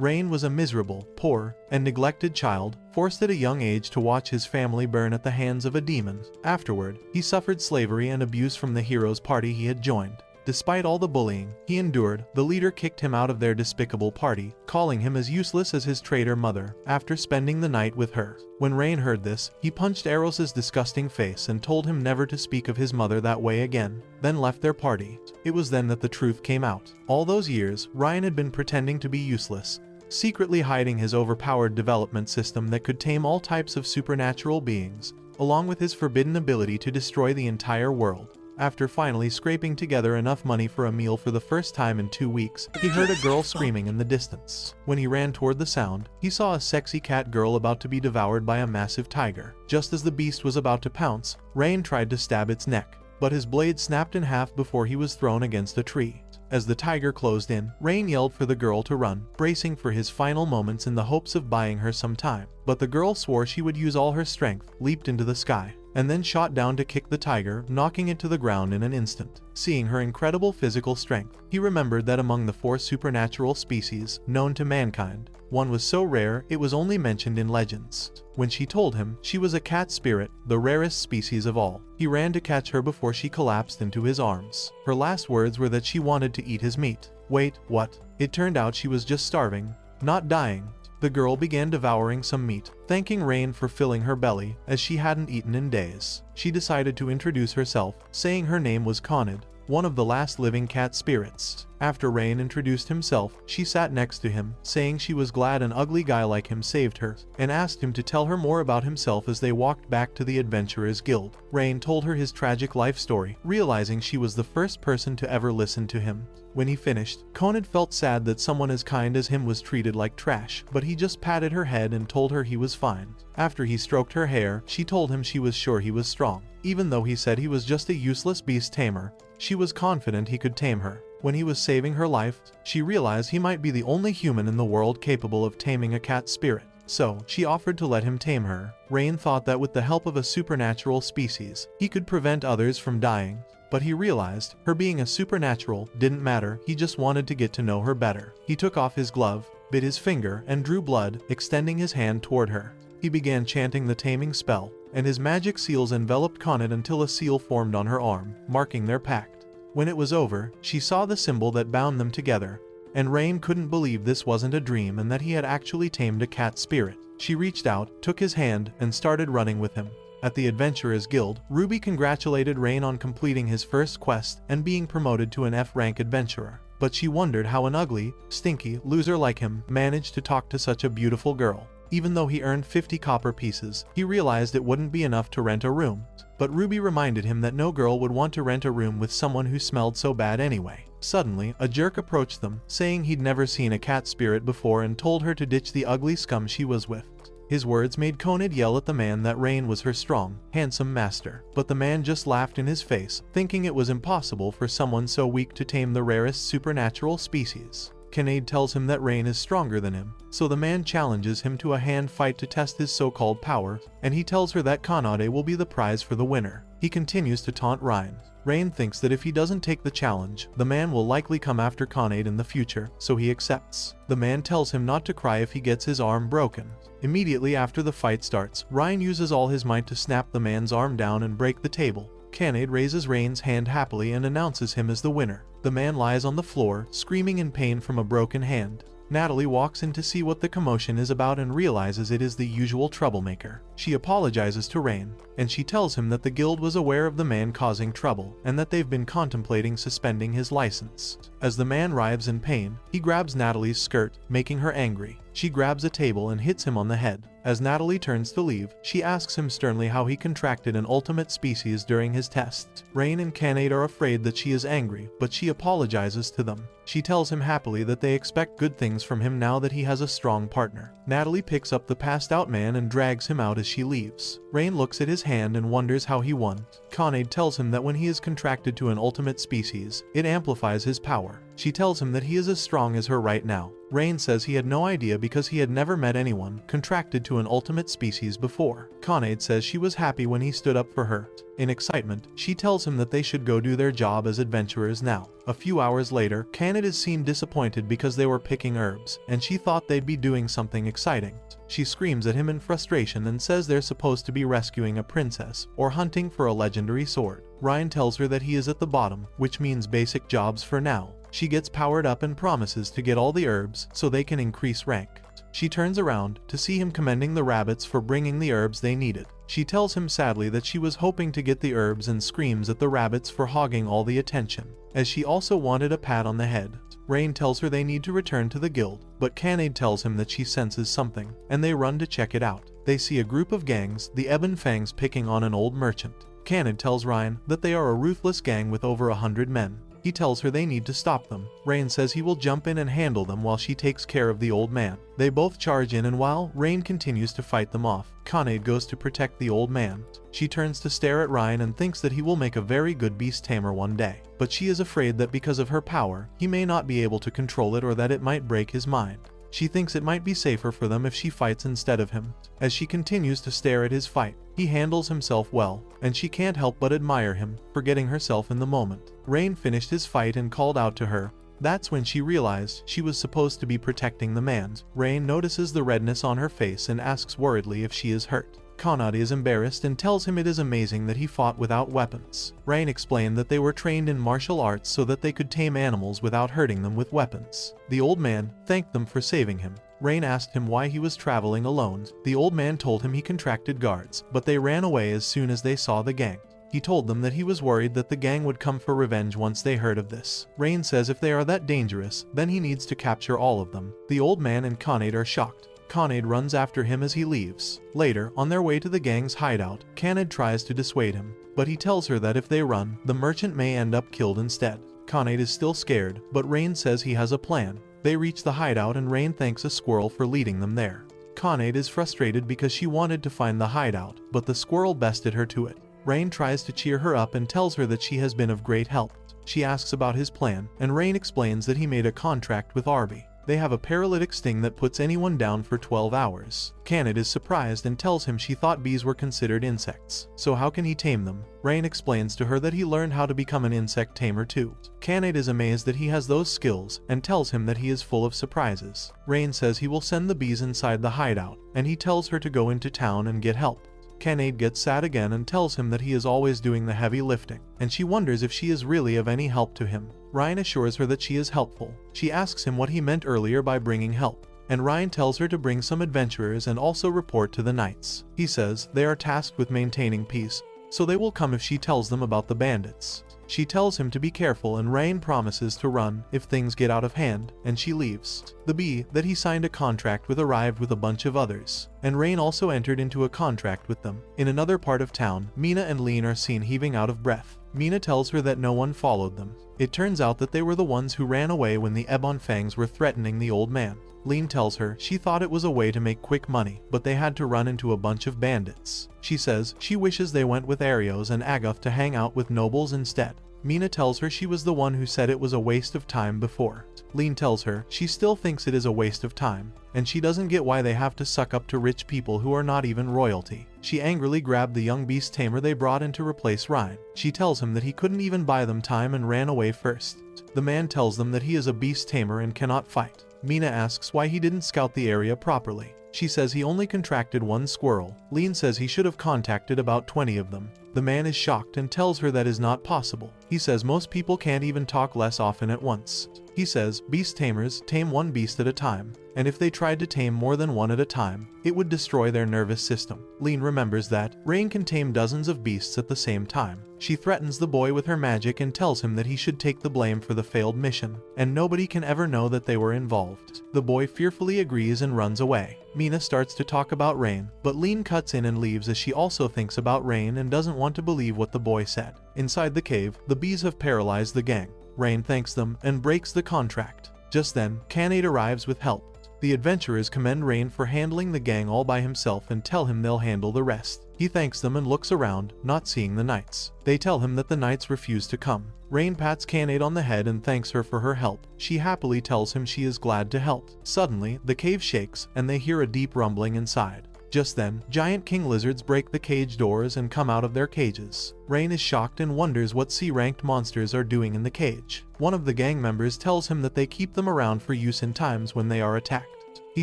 Rain was a miserable, poor, and neglected child, forced at a young age to watch his family burn at the hands of a demon. Afterward, he suffered slavery and abuse from the heroes' party he had joined. Despite all the bullying he endured, the leader kicked him out of their despicable party, calling him as useless as his traitor mother, after spending the night with her. When Rain heard this, he punched Eros's disgusting face and told him never to speak of his mother that way again, then left their party. It was then that the truth came out. All those years, Ryan had been pretending to be useless, secretly hiding his overpowered development system that could tame all types of supernatural beings, along with his forbidden ability to destroy the entire world. After finally scraping together enough money for a meal for the first time in 2 weeks, he heard a girl screaming in the distance. When he ran toward the sound, he saw a sexy cat girl about to be devoured by a massive tiger. Just as the beast was about to pounce, Rain tried to stab its neck, but his blade snapped in half before he was thrown against a tree. As the tiger closed in, Rain yelled for the girl to run, bracing for his final moments in the hopes of buying her some time. But the girl swore she would use all her strength, leaped into the sky, and then shot down to kick the tiger, knocking it to the ground in an instant. Seeing her incredible physical strength, he remembered that among the 4 supernatural species known to mankind, one was so rare it was only mentioned in legends. When she told him she was a cat spirit, the rarest species of all, he ran to catch her before she collapsed into his arms. Her last words were that she wanted to eat his meat. Wait, what? It turned out she was just starving, not dying. The girl began devouring some meat, thanking Rain for filling her belly, as she hadn't eaten in days. She decided to introduce herself, saying her name was Connet, one of the last living cat spirits. After Rain introduced himself, she sat next to him, saying she was glad an ugly guy like him saved her, and asked him to tell her more about himself as they walked back to the Adventurers Guild. Rain told her his tragic life story, realizing she was the first person to ever listen to him. When he finished, Connet felt sad that someone as kind as him was treated like trash, but he just patted her head and told her he was fine. After he stroked her hair, she told him she was sure he was strong. Even though he said he was just a useless beast tamer, she was confident he could tame her. When he was saving her life, she realized he might be the only human in the world capable of taming a cat spirit. So, she offered to let him tame her. Rain thought that with the help of a supernatural species, he could prevent others from dying. But he realized, her being a supernatural didn't matter, he just wanted to get to know her better. He took off his glove, bit his finger, and drew blood, extending his hand toward her. He began chanting the taming spell, and his magic seals enveloped Connet until a seal formed on her arm, marking their pact. When it was over, she saw the symbol that bound them together, and Rain couldn't believe this wasn't a dream and that he had actually tamed a cat spirit. She reached out, took his hand, and started running with him. At the Adventurers Guild, Ruby congratulated Rain on completing his first quest and being promoted to an F-rank adventurer. But she wondered how an ugly, stinky loser like him managed to talk to such a beautiful girl. Even though he earned 50 copper pieces, he realized it wouldn't be enough to rent a room. But Ruby reminded him that no girl would want to rent a room with someone who smelled so bad anyway. Suddenly, a jerk approached them, saying he'd never seen a cat spirit before and told her to ditch the ugly scum she was with. His words made Connet yell at the man that Rain was her strong, handsome master. But the man just laughed in his face, thinking it was impossible for someone so weak to tame the rarest supernatural species. Connet tells him that Rain is stronger than him, so the man challenges him to a hand fight to test his so-called power, and he tells her that Connet will be the prize for the winner. He continues to taunt Rain. Rain thinks that if he doesn't take the challenge, the man will likely come after Connet in the future, so he accepts. The man tells him not to cry if he gets his arm broken. Immediately after the fight starts, Rain uses all his might to snap the man's arm down and break the table. Connet raises Rain's hand happily and announces him as the winner. The man lies on the floor, screaming in pain from a broken hand. Natalie walks in to see what the commotion is about and realizes it is the usual troublemaker. She apologizes to Rain, and she tells him that the guild was aware of the man causing trouble, and that they've been contemplating suspending his license. As the man writhes in pain, he grabs Natalie's skirt, making her angry. She grabs a table and hits him on the head. As Natalie turns to leave, she asks him sternly how he contracted an ultimate species during his tests. Rain and Connet are afraid that she is angry, but she apologizes to them. She tells him happily that they expect good things from him now that he has a strong partner. Natalie picks up the passed out man and drags him out as she leaves. Rain looks at his hand and wonders how he won. Connet tells him that when he is contracted to an ultimate species, it amplifies his power. She tells him that he is as strong as her right now. Rain says he had no idea because he had never met anyone contracted to an ultimate species before. Connet says she was happy when he stood up for her. In excitement, she tells him that they should go do their job as adventurers now. A few hours later, Connet is seen disappointed because they were picking herbs, and she thought they'd be doing something exciting. She screams at him in frustration and says they're supposed to be rescuing a princess or hunting for a legendary sword. Ryan tells her that he is at the bottom, which means basic jobs for now. She gets powered up and promises to get all the herbs so they can increase rank. She turns around to see him commending the rabbits for bringing the herbs they needed. She tells him sadly that she was hoping to get the herbs and screams at the rabbits for hogging all the attention, as she also wanted a pat on the head. Rain tells her they need to return to the guild, but Connet tells him that she senses something, and they run to check it out. They see a group of gangs, the Ebon Fangs, picking on an old merchant. Connet tells Ryan that they are a ruthless gang with over 100 men. He tells her they need to stop them. Rain says he will jump in and handle them while she takes care of the old man. They both charge in, and while Rain continues to fight them off, Connet goes to protect the old man. She turns to stare at Ryan and thinks that he will make a very good beast tamer one day, but she is afraid that because of her power, he may not be able to control it or that it might break his mind. She thinks it might be safer for them if she fights instead of him. As she continues to stare at his fight, he handles himself well, and she can't help but admire him, forgetting herself in the moment. Rain finished his fight and called out to her. That's when she realized she was supposed to be protecting the man. Rain notices the redness on her face and asks worriedly if she is hurt. Connet is embarrassed and tells him it is amazing that he fought without weapons. Rain explained that they were trained in martial arts so that they could tame animals without hurting them with weapons. The old man thanked them for saving him. Rain asked him why he was traveling alone. The old man told him he contracted guards, but they ran away as soon as they saw the gang. He told them that he was worried that the gang would come for revenge once they heard of this. Rain says if they are that dangerous, then he needs to capture all of them. The old man and Connet are shocked. Connet runs after him as he leaves. Later, on their way to the gang's hideout, Connet tries to dissuade him, but he tells her that if they run, the merchant may end up killed instead. Connet is still scared, but Rain says he has a plan. They reach the hideout and Rain thanks a squirrel for leading them there. Connet is frustrated because she wanted to find the hideout, but the squirrel bested her to it. Rain tries to cheer her up and tells her that she has been of great help. She asks about his plan, and Rain explains that he made a contract with Arby. They have a paralytic sting that puts anyone down for 12 hours. Connet is surprised and tells him she thought bees were considered insects, so how can he tame them? Rain explains to her that he learned how to become an insect tamer too. Connet is amazed that he has those skills and tells him that he is full of surprises. Rain says he will send the bees inside the hideout, and he tells her to go into town and get help. Connet gets sad again and tells him that he is always doing the heavy lifting, and she wonders if she is really of any help to him. Ryan assures her that she is helpful. She asks him what he meant earlier by bringing help, and Ryan tells her to bring some adventurers and also report to the knights. He says they are tasked with maintaining peace, so they will come if she tells them about the bandits. She tells him to be careful, and Ryan promises to run if things get out of hand, and she leaves. The bee that he signed a contract with arrived with a bunch of others, and Rain also entered into a contract with them. In another part of town, Mina and Lean are seen heaving out of breath. Mina tells her that no one followed them. It turns out that they were the ones who ran away when the Ebon Fangs were threatening the old man. Lean tells her she thought it was a way to make quick money, but they had to run into a bunch of bandits. She says she wishes they went with Arios and Agaf to hang out with nobles instead. Mina tells her she was the one who said it was a waste of time before. Lean tells her she still thinks it is a waste of time, and she doesn't get why they have to suck up to rich people who are not even royalty. She angrily grabbed the young beast tamer they brought in to replace Ryan. She tells him that he couldn't even buy them time and ran away first. The man tells them that he is a beast tamer and cannot fight. Mina asks why he didn't scout the area properly. She says he only contracted one squirrel. Lean says he should have contacted about 20 of them. The man is shocked and tells her that is not possible. He says most people can't even talk less often at once. He says beast tamers tame one beast at a time, and if they tried to tame more than one at a time, it would destroy their nervous system. Lean remembers that Rain can tame dozens of beasts at the same time. She threatens the boy with her magic and tells him that he should take the blame for the failed mission, and nobody can ever know that they were involved. The boy fearfully agrees and runs away. Mina starts to talk about Rain, but Lean cuts in and leaves as she also thinks about Rain and doesn't want to believe what the boy said. Inside the cave, the bees have paralyzed the gang. Rain thanks them and breaks the contract. Just then, Connet arrives with help. The adventurers commend Rain for handling the gang all by himself and tell him they'll handle the rest. He thanks them and looks around, not seeing the knights. They tell him that the knights refuse to come. Rain pats Connet on the head and thanks her for her help. She happily tells him she is glad to help. Suddenly, the cave shakes and they hear a deep rumbling inside. Just then, giant king lizards break the cage doors and come out of their cages. Rain is shocked and wonders what C-ranked monsters are doing in the cage. One of the gang members tells him that they keep them around for use in times when they are attacked. He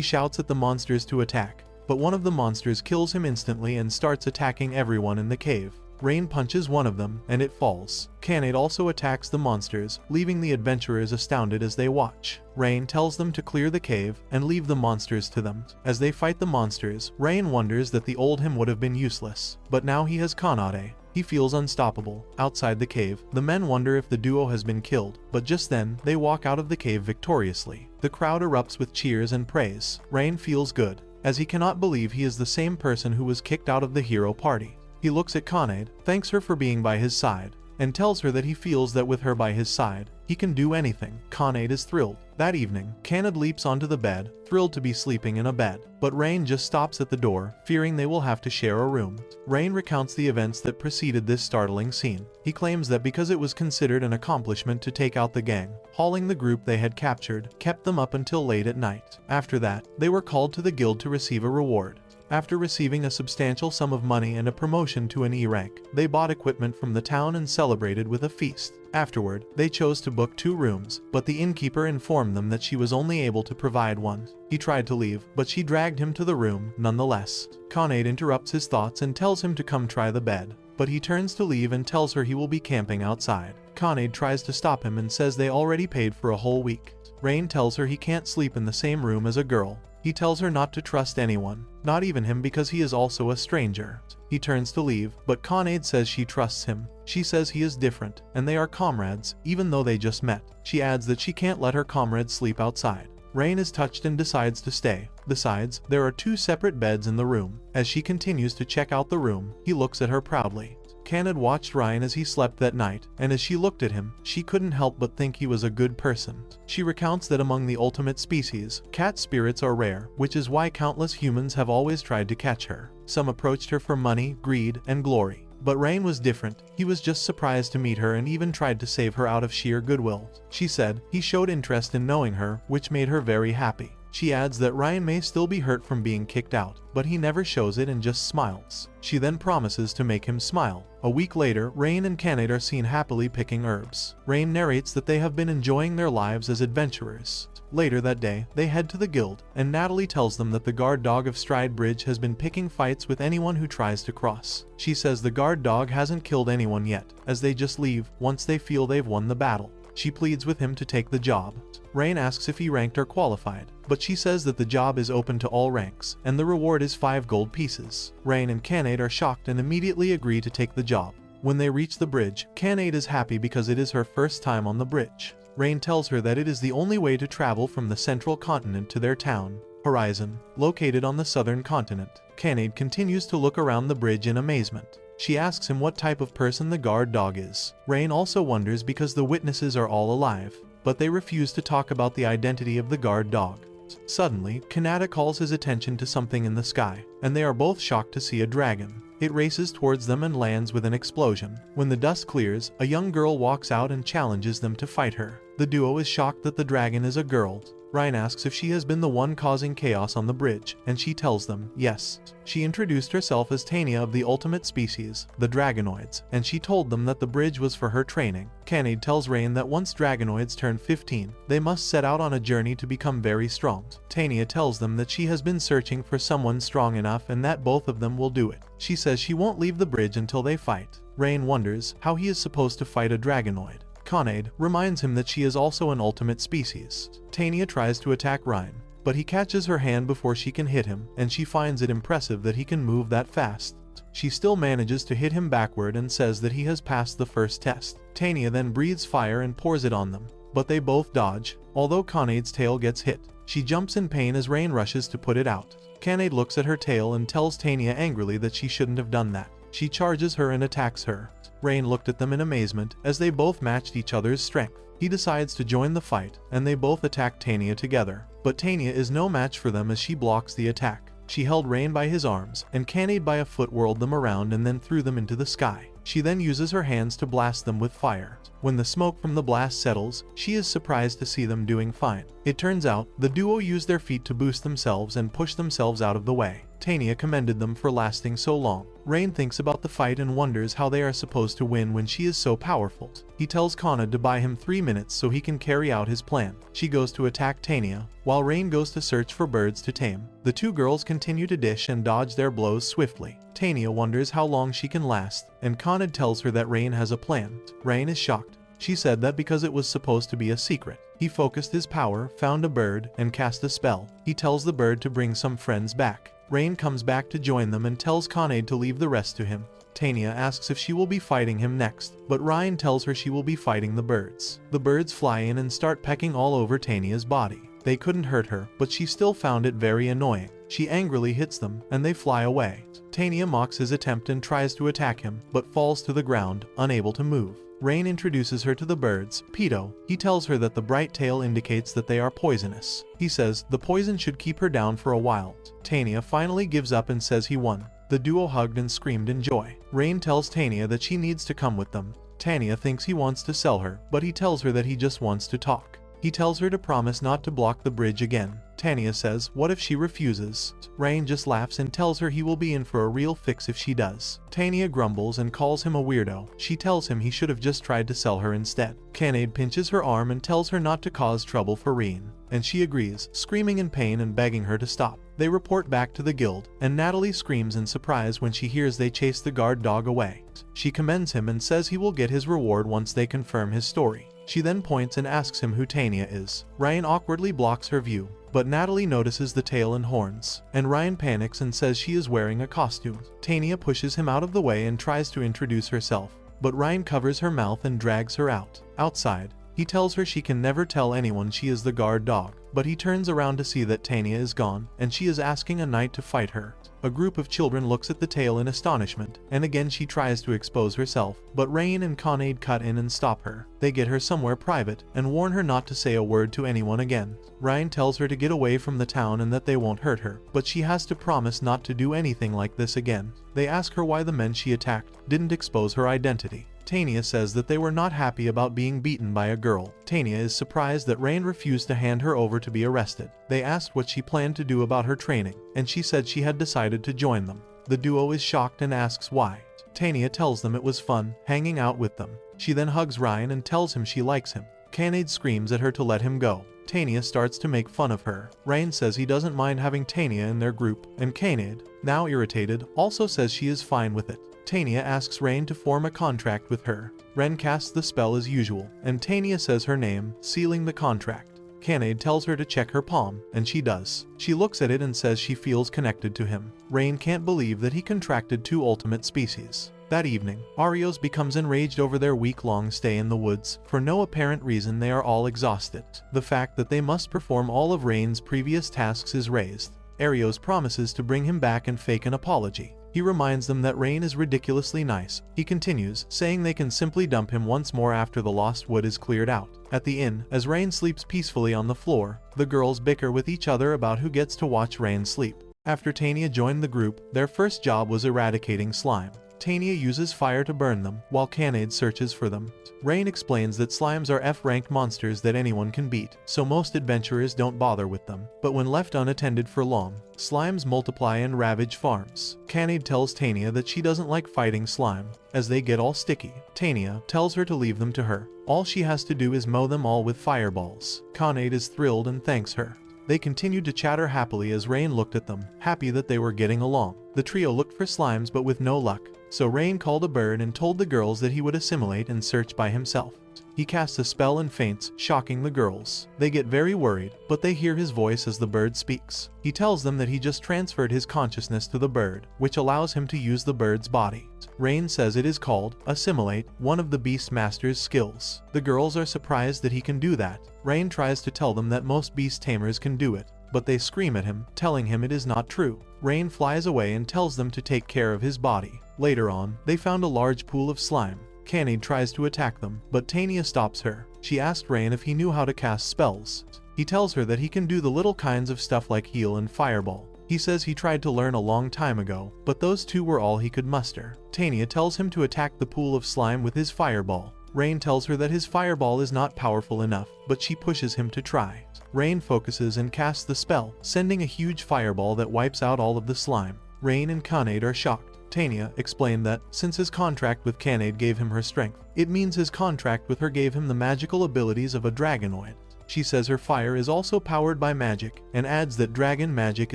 shouts at the monsters to attack, but one of the monsters kills him instantly and starts attacking everyone in the cave. Rain punches one of them, and it falls. Connet also attacks the monsters, leaving the adventurers astounded as they watch. Rain tells them to clear the cave and leave the monsters to them. As they fight the monsters, Rain wonders that the old him would have been useless, but now he has Connet. He feels unstoppable. Outside the cave, the men wonder if the duo has been killed, but just then, they walk out of the cave victoriously. The crowd erupts with cheers and praise. Rain feels good, as he cannot believe he is the same person who was kicked out of the hero party. He looks at Connet, thanks her for being by his side, and tells her that he feels that with her by his side, he can do anything. Connet is thrilled. That evening, Connet leaps onto the bed, thrilled to be sleeping in a bed, but Rain just stops at the door, fearing they will have to share a room. Rain recounts the events that preceded this startling scene. He claims that because it was considered an accomplishment to take out the gang, hauling the group they had captured kept them up until late at night. After that, they were called to the guild to receive a reward. After receiving a substantial sum of money and a promotion to an E rank, they bought equipment from the town and celebrated with a feast. Afterward, they chose to book 2 rooms, but the innkeeper informed them that she was only able to provide 1. He tried to leave, but she dragged him to the room, nonetheless. Connet interrupts his thoughts and tells him to come try the bed, but he turns to leave and tells her he will be camping outside. Connet tries to stop him and says they already paid for a whole week. Rain tells her he can't sleep in the same room as a girl. He tells her not to trust anyone, not even him because he is also a stranger. He turns to leave, but Connet says she trusts him. She says he is different, and they are comrades, even though they just met. She adds that she can't let her comrades sleep outside. Rain is touched and decides to stay. Besides, there are 2 separate beds in the room. As she continues to check out the room, he looks at her proudly. Connet watched Ryan as he slept that night, and as she looked at him, she couldn't help but think he was a good person. She recounts that among the ultimate species, cat spirits are rare, which is why countless humans have always tried to catch her. Some approached her for money, greed, and glory. But Rain was different. He was just surprised to meet her and even tried to save her out of sheer goodwill. She said he showed interest in knowing her, which made her very happy. She adds that Ryan may still be hurt from being kicked out, but he never shows it and just smiles. She then promises to make him smile. A week later, Rain and Connet are seen happily picking herbs. Rain narrates that they have been enjoying their lives as adventurers. Later that day, they head to the guild, and Natalie tells them that the guard dog of Stride Bridge has been picking fights with anyone who tries to cross. She says the guard dog hasn't killed anyone yet, as they just leave once they feel they've won the battle. She pleads with him to take the job. Rain asks if he ranked or qualified, but she says that the job is open to all ranks, and the reward is 5 gold pieces. Rain and Connet are shocked and immediately agree to take the job. When they reach the bridge, Connet is happy because it is her first time on the bridge. Rain tells her that it is the only way to travel from the central continent to their town, Horizon, located on the southern continent. Connet continues to look around the bridge in amazement. She asks him what type of person the guard dog is. Rain also wonders because the witnesses are all alive, but they refuse to talk about the identity of the guard dog. Suddenly, Connet calls his attention to something in the sky, and they are both shocked to see a dragon. It races towards them and lands with an explosion. When the dust clears, a young girl walks out and challenges them to fight her. The duo is shocked that the dragon is a girl. Ryan asks if she has been the one causing chaos on the bridge, and she tells them yes. She introduced herself as Tania of the ultimate species, the dragonoids, and she told them that the bridge was for her training. Connet tells Rain that once dragonoids turn 15, they must set out on a journey to become very strong. Tania tells them that she has been searching for someone strong enough and that both of them will do it. She says she won't leave the bridge until they fight. Rain wonders how he is supposed to fight a dragonoid. Connet reminds him that she is also an ultimate species. Tania tries to attack Ryan, but he catches her hand before she can hit him, and she finds it impressive that he can move that fast. She still manages to hit him backward and says that he has passed the first test. Tania then breathes fire and pours it on them, but they both dodge, although Connet's tail gets hit. She jumps in pain as Rain rushes to put it out. Connet looks at her tail and tells Tania angrily that she shouldn't have done that. She charges her and attacks her. Rain looked at them in amazement as they both matched each other's strength. He decides to join the fight, and they both attack Tania together. but Tania is no match for them as she blocks the attack. She held Rain by his arms, and Connet by a foot whirled them around and then threw them into the sky. She then uses her hands to blast them with fire. When the smoke from the blast settles, she is surprised to see them doing fine. It turns out, the duo used their feet to boost themselves and push themselves out of the way. Tania commended them for lasting so long. Rain thinks about the fight and wonders how they are supposed to win when she is so powerful. He tells Connet to buy him 3 minutes so he can carry out his plan. She goes to attack Tania, while Rain goes to search for birds to tame. The two girls continue to dish and dodge their blows swiftly. Tania wonders how long she can last, and Connet tells her that Rain has a plan. Rain is shocked. She said that because it was supposed to be a secret. He focused his power, found a bird, and cast a spell. He tells the bird to bring some friends back. Rain comes back to join them and tells Connet to leave the rest to him. Tania asks if she will be fighting him next, but Ryan tells her she will be fighting the birds. The birds fly in and start pecking all over Tania's body. They couldn't hurt her, but she still found it very annoying. She angrily hits them, and they fly away. Tania mocks his attempt and tries to attack him, but falls to the ground, unable to move. Rain introduces her to the birds. Pedo. He tells her that the bright tail indicates that they are poisonous. He says the poison should keep her down for a while. Tania finally gives up and says he won. The duo hugged and screamed in joy. Rain tells Tania that she needs to come with them. Tania thinks he wants to sell her, but he tells her that he just wants to talk. He tells her to promise not to block the bridge again. Tania says, what if she refuses? Rain just laughs and tells her he will be in for a real fix if she does. Tania grumbles and calls him a weirdo. She tells him he should have just tried to sell her instead. Connet pinches her arm and tells her not to cause trouble for Rain, and she agrees, screaming in pain and begging her to stop. They report back to the guild, and Natalie screams in surprise when she hears they chase the guard dog away. She commends him and says he will get his reward once they confirm his story. She then points and asks him who Tania is. Ryan awkwardly blocks her view, but Natalie notices the tail and horns, and Ryan panics and says she is wearing a costume. Tania pushes him out of the way and tries to introduce herself, but Ryan covers her mouth and drags her out. Outside, he tells her she can never tell anyone she is the guard dog, but he turns around to see that Tania is gone, and she is asking a knight to fight her. A group of children looks at the tail in astonishment, and again she tries to expose herself, but Rain and Connet cut in and stop her. They get her somewhere private, and warn her not to say a word to anyone again. Ryan tells her to get away from the town and that they won't hurt her, but she has to promise not to do anything like this again. They ask her why the men she attacked didn't expose her identity. Tania says that they were not happy about being beaten by a girl. Tania is surprised that Rain refused to hand her over to be arrested. They asked what she planned to do about her training, and she said she had decided to join them. The duo is shocked and asks why. Tania tells them it was fun, hanging out with them. She then hugs Ryan and tells him she likes him. Connet screams at her to let him go. Tania starts to make fun of her. Ryan says he doesn't mind having Tania in their group, and Connet, now irritated, also says she is fine with it. Tania asks Rain to form a contract with her. Ren casts the spell as usual, and Tania says her name, sealing the contract. Connet tells her to check her palm, and she does. She looks at it and says she feels connected to him. Rain can't believe that he contracted 2 ultimate species. That evening, Arios becomes enraged over their week-long stay in the woods. For no apparent reason, they are all exhausted. The fact that they must perform all of Rain's previous tasks is raised. Arios promises to bring him back and fake an apology. He reminds them that Rain is ridiculously nice. He continues, saying they can simply dump him once more after the lost wood is cleared out. At the inn, as Rain sleeps peacefully on the floor, the girls bicker with each other about who gets to watch Rain sleep. After Tania joined the group, their first job was eradicating slime. Tania uses fire to burn them, while Connet searches for them. Rain explains that slimes are F-ranked monsters that anyone can beat, so most adventurers don't bother with them. But when left unattended for long, slimes multiply and ravage farms. Connet tells Tania that she doesn't like fighting slime, as they get all sticky. Tania tells her to leave them to her. All she has to do is mow them all with fireballs. Connet is thrilled and thanks her. They continued to chatter happily as Rain looked at them, happy that they were getting along. The trio looked for slimes but with no luck, so Rain called a bird and told the girls that he would assimilate and search by himself. He casts a spell and faints, shocking the girls. They get very worried, but they hear his voice as the bird speaks. He tells them that he just transferred his consciousness to the bird, which allows him to use the bird's body. Rain says it is called assimilate, one of the Beast Master's skills. The girls are surprised that he can do that. Rain tries to tell them that most beast tamers can do it, but they scream at him, telling him it is not true. Rain flies away and tells them to take care of his body. Later on, they found a large pool of slime. Connet tries to attack them, but Tania stops her. She asked Rain if he knew how to cast spells. He tells her that he can do the little kinds of stuff like heal and fireball. He says he tried to learn a long time ago, but those two were all he could muster. Tania tells him to attack the pool of slime with his fireball. Rain tells her that his fireball is not powerful enough, but she pushes him to try. Rain focuses and casts the spell, sending a huge fireball that wipes out all of the slime. Rain and Connet are shocked. Tania explained that, since his contract with Connet gave him her strength, it means his contract with her gave him the magical abilities of a dragonoid. She says her fire is also powered by magic, and adds that dragon magic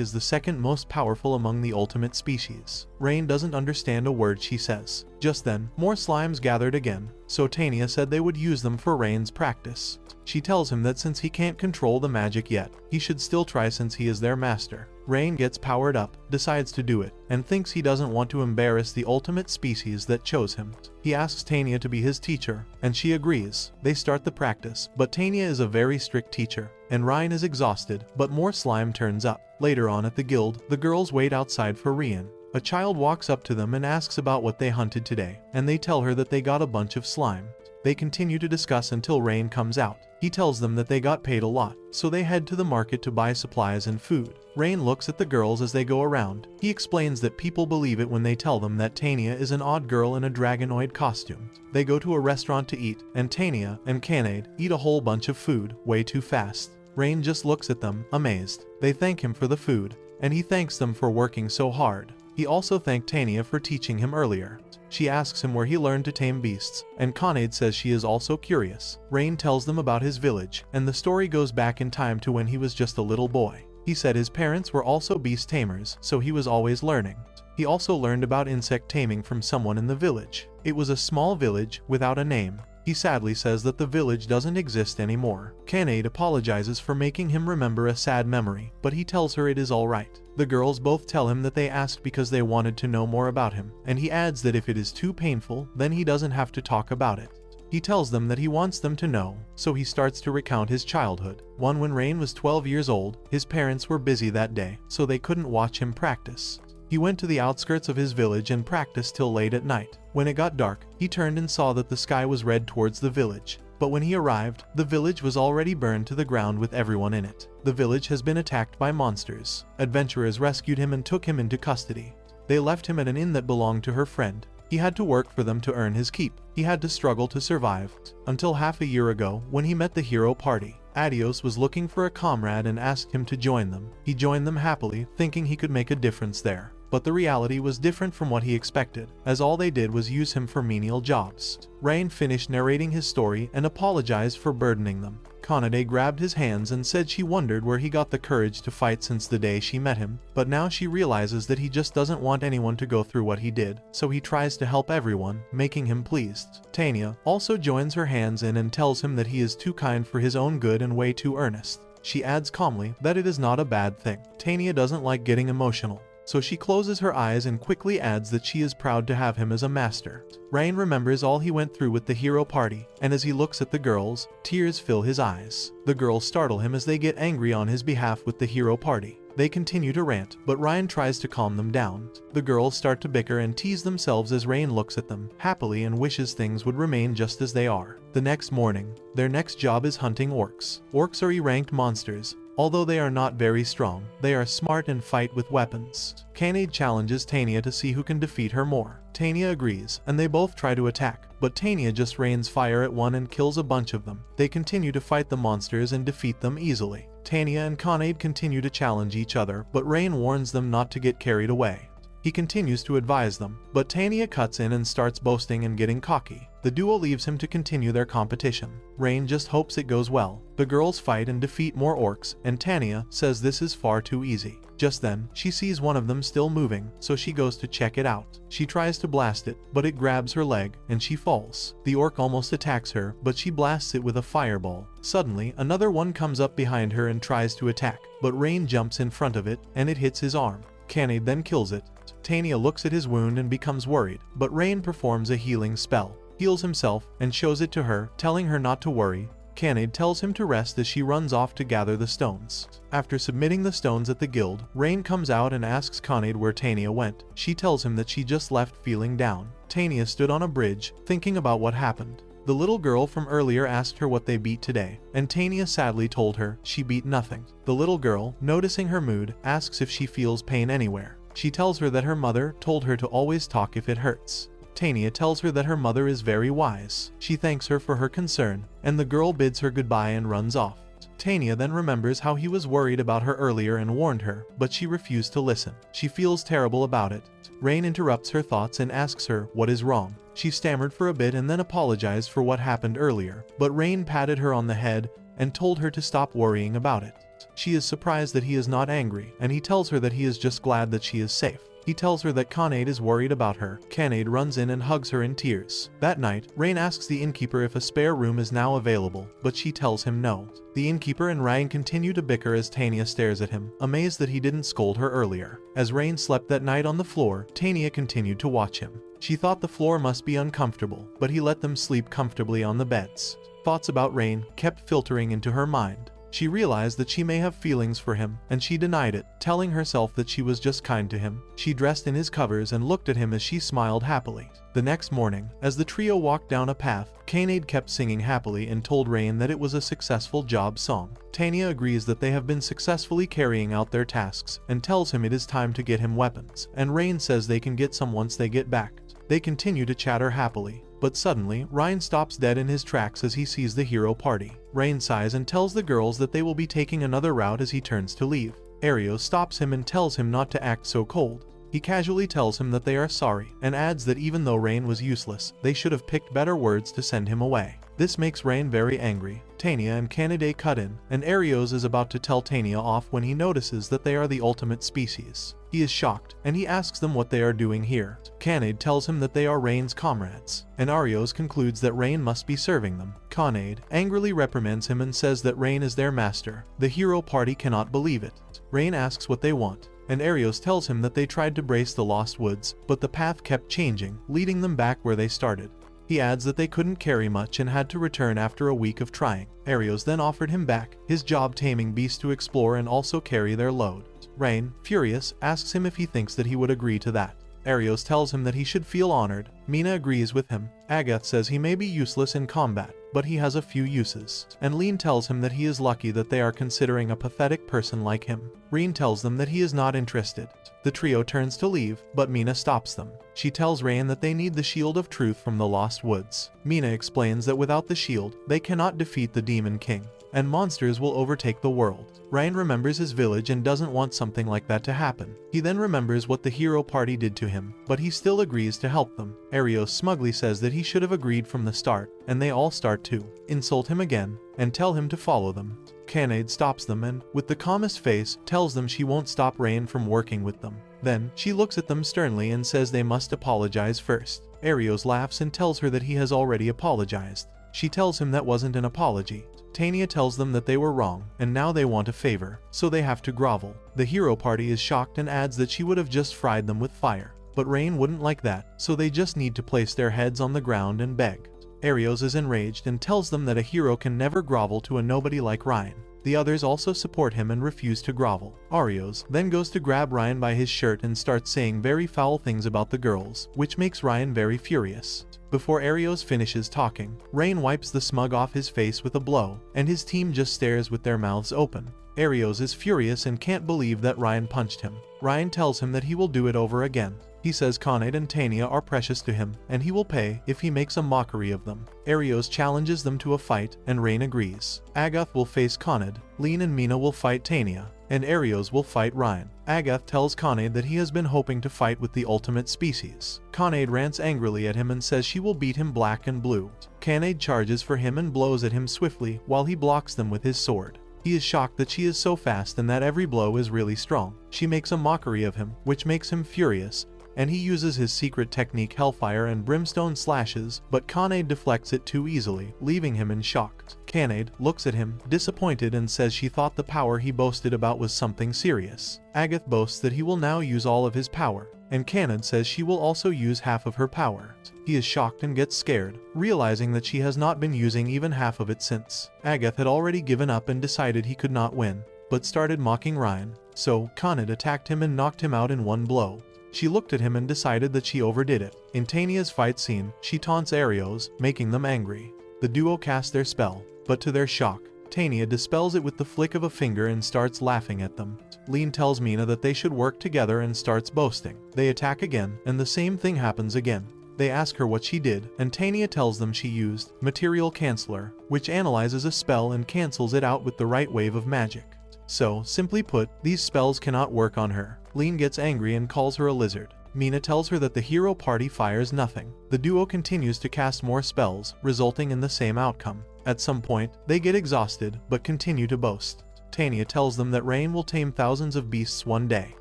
is the second most powerful among the ultimate species. Rain doesn't understand a word she says. Just then, more slimes gathered again, so Tania said they would use them for Rain's practice. She tells him that since he can't control the magic yet, he should still try since he is their master. Rain gets powered up, decides to do it, and thinks he doesn't want to embarrass the ultimate species that chose him. He asks Tania to be his teacher, and she agrees. They start the practice, but Tania is a very strict teacher, and Ryan is exhausted, but more slime turns up. Later on at the guild, the girls wait outside for Rian. A child walks up to them and asks about what they hunted today, and they tell her that they got a bunch of slime. They continue to discuss until Rain comes out. He tells them that they got paid a lot, so they head to the market to buy supplies and food. Rain looks at the girls as they go around. He explains that people believe it when they tell them that Tania is an odd girl in a dragonoid costume. They go to a restaurant to eat, and Tania and Connet eat a whole bunch of food, way too fast. Rain just looks at them, amazed. They thank him for the food, and he thanks them for working so hard. He also thanked Tania for teaching him earlier. She asks him where he learned to tame beasts, and Connet says she is also curious. Rain tells them about his village, and the story goes back in time to when he was just a little boy. He said his parents were also beast tamers, so he was always learning. He also learned about insect taming from someone in the village. It was a small village, without a name. He sadly says that the village doesn't exist anymore. Connet apologizes for making him remember a sad memory, but he tells her it is alright. The girls both tell him that they asked because they wanted to know more about him, and he adds that if it is too painful, then he doesn't have to talk about it. He tells them that he wants them to know, so he starts to recount his childhood. When Rain was 12 years old, his parents were busy that day, so they couldn't watch him practice. He went to the outskirts of his village and practiced till late at night. When it got dark, he turned and saw that the sky was red towards the village. But when he arrived, the village was already burned to the ground with everyone in it. The village has been attacked by monsters. Adventurers rescued him and took him into custody. They left him at an inn that belonged to her friend. He had to work for them to earn his keep. He had to struggle to survive. Until half a year ago, when he met the hero party. Adios was looking for a comrade and asked him to join them. He joined them happily, thinking he could make a difference there. But the reality was different from what he expected, as all they did was use him for menial jobs. Rain finished narrating his story and apologized for burdening them. Connet grabbed his hands and said she wondered where he got the courage to fight since the day she met him, but now she realizes that he just doesn't want anyone to go through what he did, so he tries to help everyone, making him pleased. Tania also joins her hands in and tells him that he is too kind for his own good and way too earnest. She adds calmly that it is not a bad thing. Tania doesn't like getting emotional, so she closes her eyes and quickly adds that she is proud to have him as a master. Rain remembers all he went through with the hero party, and as he looks at the girls, tears fill his eyes. The girls startle him as they get angry on his behalf with the hero party. They continue to rant, but Ryan tries to calm them down. The girls start to bicker and tease themselves as Rain looks at them happily and wishes things would remain just as they are. The next morning, their next job is hunting orcs. Orcs are E-ranked monsters. Although they are not very strong, they are smart and fight with weapons. Connet challenges Tania to see who can defeat her more. Tania agrees, and they both try to attack, but Tania just rains fire at one and kills a bunch of them. They continue to fight the monsters and defeat them easily. Tania and Connet continue to challenge each other, but Rain warns them not to get carried away. He continues to advise them, but Tania cuts in and starts boasting and getting cocky. The duo leaves him to continue their competition. Rain just hopes it goes well. The girls fight and defeat more orcs, and Tania says this is far too easy. Just then, she sees one of them still moving, so she goes to check it out. She tries to blast it, but it grabs her leg, and she falls. The orc almost attacks her, but she blasts it with a fireball. Suddenly, another one comes up behind her and tries to attack, but Rain jumps in front of it, and it hits his arm. Connet then kills it. Tania looks at his wound and becomes worried, but Rain performs a healing spell, heals himself, and shows it to her, telling her not to worry. Connet tells him to rest as she runs off to gather the stones. After submitting the stones at the guild, Rain comes out and asks Connet where Tania went. She tells him that she just left feeling down. Tania stood on a bridge, thinking about what happened. The little girl from earlier asked her what they beat today, and Tania sadly told her she beat nothing. The little girl, noticing her mood, asks if she feels pain anywhere. She tells her that her mother told her to always talk if it hurts. Tania tells her that her mother is very wise. She thanks her for her concern, and the girl bids her goodbye and runs off. Tania then remembers how he was worried about her earlier and warned her, but she refused to listen. She feels terrible about it. Rain interrupts her thoughts and asks her what is wrong. She stammered for a bit and then apologized for what happened earlier, but Rain patted her on the head and told her to stop worrying about it. She is surprised that he is not angry, and he tells her that he is just glad that she is safe. He tells her that Connet is worried about her. Connet runs in and hugs her in tears. That night, Rain asks the innkeeper if a spare room is now available, but she tells him no. The innkeeper and Rain continue to bicker as Tania stares at him, amazed that he didn't scold her earlier. As Rain slept that night on the floor, Tania continued to watch him. She thought the floor must be uncomfortable, but he let them sleep comfortably on the beds. Thoughts about Rain kept filtering into her mind. She realized that she may have feelings for him, and she denied it, telling herself that she was just kind to him. She dressed in his covers and looked at him as she smiled happily. The next morning, as the trio walked down a path, Connet kept singing happily and told Rain that it was a successful job song. Tania agrees that they have been successfully carrying out their tasks, and tells him it is time to get him weapons, and Rain says they can get some once they get back. They continue to chatter happily. But suddenly, Rain stops dead in his tracks as he sees the hero party. Rain sighs and tells the girls that they will be taking another route as he turns to leave. Arios stops him and tells him not to act so cold. He casually tells him that they are sorry, and adds that even though Rain was useless, they should have picked better words to send him away. This makes Rain very angry. Tania and Connet cut in, and Arios is about to tell Tania off when he notices that they are the ultimate species. He is shocked, and he asks them what they are doing here. Connet tells him that they are Rain's comrades, and Arios concludes that Rain must be serving them. Connet angrily reprimands him and says that Rain is their master. The hero party cannot believe it. Rain asks what they want, and Arios tells him that they tried to brace the lost woods, but the path kept changing, leading them back where they started. He adds that they couldn't carry much and had to return after a week of trying. Arios then offered him back his job taming beasts to explore and also carry their load. Rain, furious, asks him if he thinks that he would agree to that. Arios tells him that he should feel honored. Mina agrees with him. Agath says he may be useless in combat, but he has a few uses. And Lean tells him that he is lucky that they are considering a pathetic person like him. Reen tells them that he is not interested. The trio turns to leave, but Mina stops them. She tells Rain that they need the Shield of Truth from the Lost Woods. Mina explains that without the shield, they cannot defeat the Demon King, and monsters will overtake the world. Ryan remembers his village and doesn't want something like that to happen. He then remembers what the hero party did to him, but he still agrees to help them. Arios smugly says that he should have agreed from the start, and they all start to insult him again and tell him to follow them. Connet stops them and, with the calmest face, tells them she won't stop Rain from working with them. Then, she looks at them sternly and says they must apologize first. Arios laughs and tells her that he has already apologized. She tells him that wasn't an apology. Tania tells them that they were wrong, and now they want a favor, so they have to grovel. The hero party is shocked and adds that she would have just fried them with fire. But Rain wouldn't like that, so they just need to place their heads on the ground and beg. Arios is enraged and tells them that a hero can never grovel to a nobody like Ryan. The others also support him and refuse to grovel. Arios then goes to grab Ryan by his shirt and starts saying very foul things about the girls, which makes Ryan very furious. Before Arios finishes talking, Rain wipes the smug off his face with a blow, and his team just stares with their mouths open. Arios is furious and can't believe that Ryan punched him. Ryan tells him that he will do it over again. He says Connet and Tania are precious to him, and he will pay if he makes a mockery of them. Arios challenges them to a fight, and Rain agrees. Agath will face Connet, Lean and Mina will fight Tania, and Arios will fight Ryan. Agath tells Connet that he has been hoping to fight with the ultimate species. Connet rants angrily at him and says she will beat him black and blue. Connet charges for him and blows at him swiftly while he blocks them with his sword. He is shocked that she is so fast and that every blow is really strong. She makes a mockery of him, which makes him furious, and he uses his secret technique Hellfire and Brimstone slashes, but Connet deflects it too easily, leaving him in shock. Connet looks at him, disappointed, and says she thought the power he boasted about was something serious. Agath boasts that he will now use all of his power, and Connet says she will also use half of her power. He is shocked and gets scared, realizing that she has not been using even half of it since. Agath had already given up and decided he could not win, but started mocking Ryan, so Connet attacked him and knocked him out in one blow. She looked at him and decided that she overdid it. In Tania's fight scene, she taunts Arios, making them angry. The duo cast their spell, but to their shock, Tania dispels it with the flick of a finger and starts laughing at them. Lean tells Mina that they should work together and starts boasting. They attack again, and the same thing happens again. They ask her what she did, and Tania tells them she used Material Canceller, which analyzes a spell and cancels it out with the right wave of magic. So, simply put, these spells cannot work on her. Lean gets angry and calls her a lizard. Mina tells her that the hero party fires nothing. The duo continues to cast more spells, resulting in the same outcome. At some point, they get exhausted, but continue to boast. Tania tells them that Rain will tame thousands of beasts one day.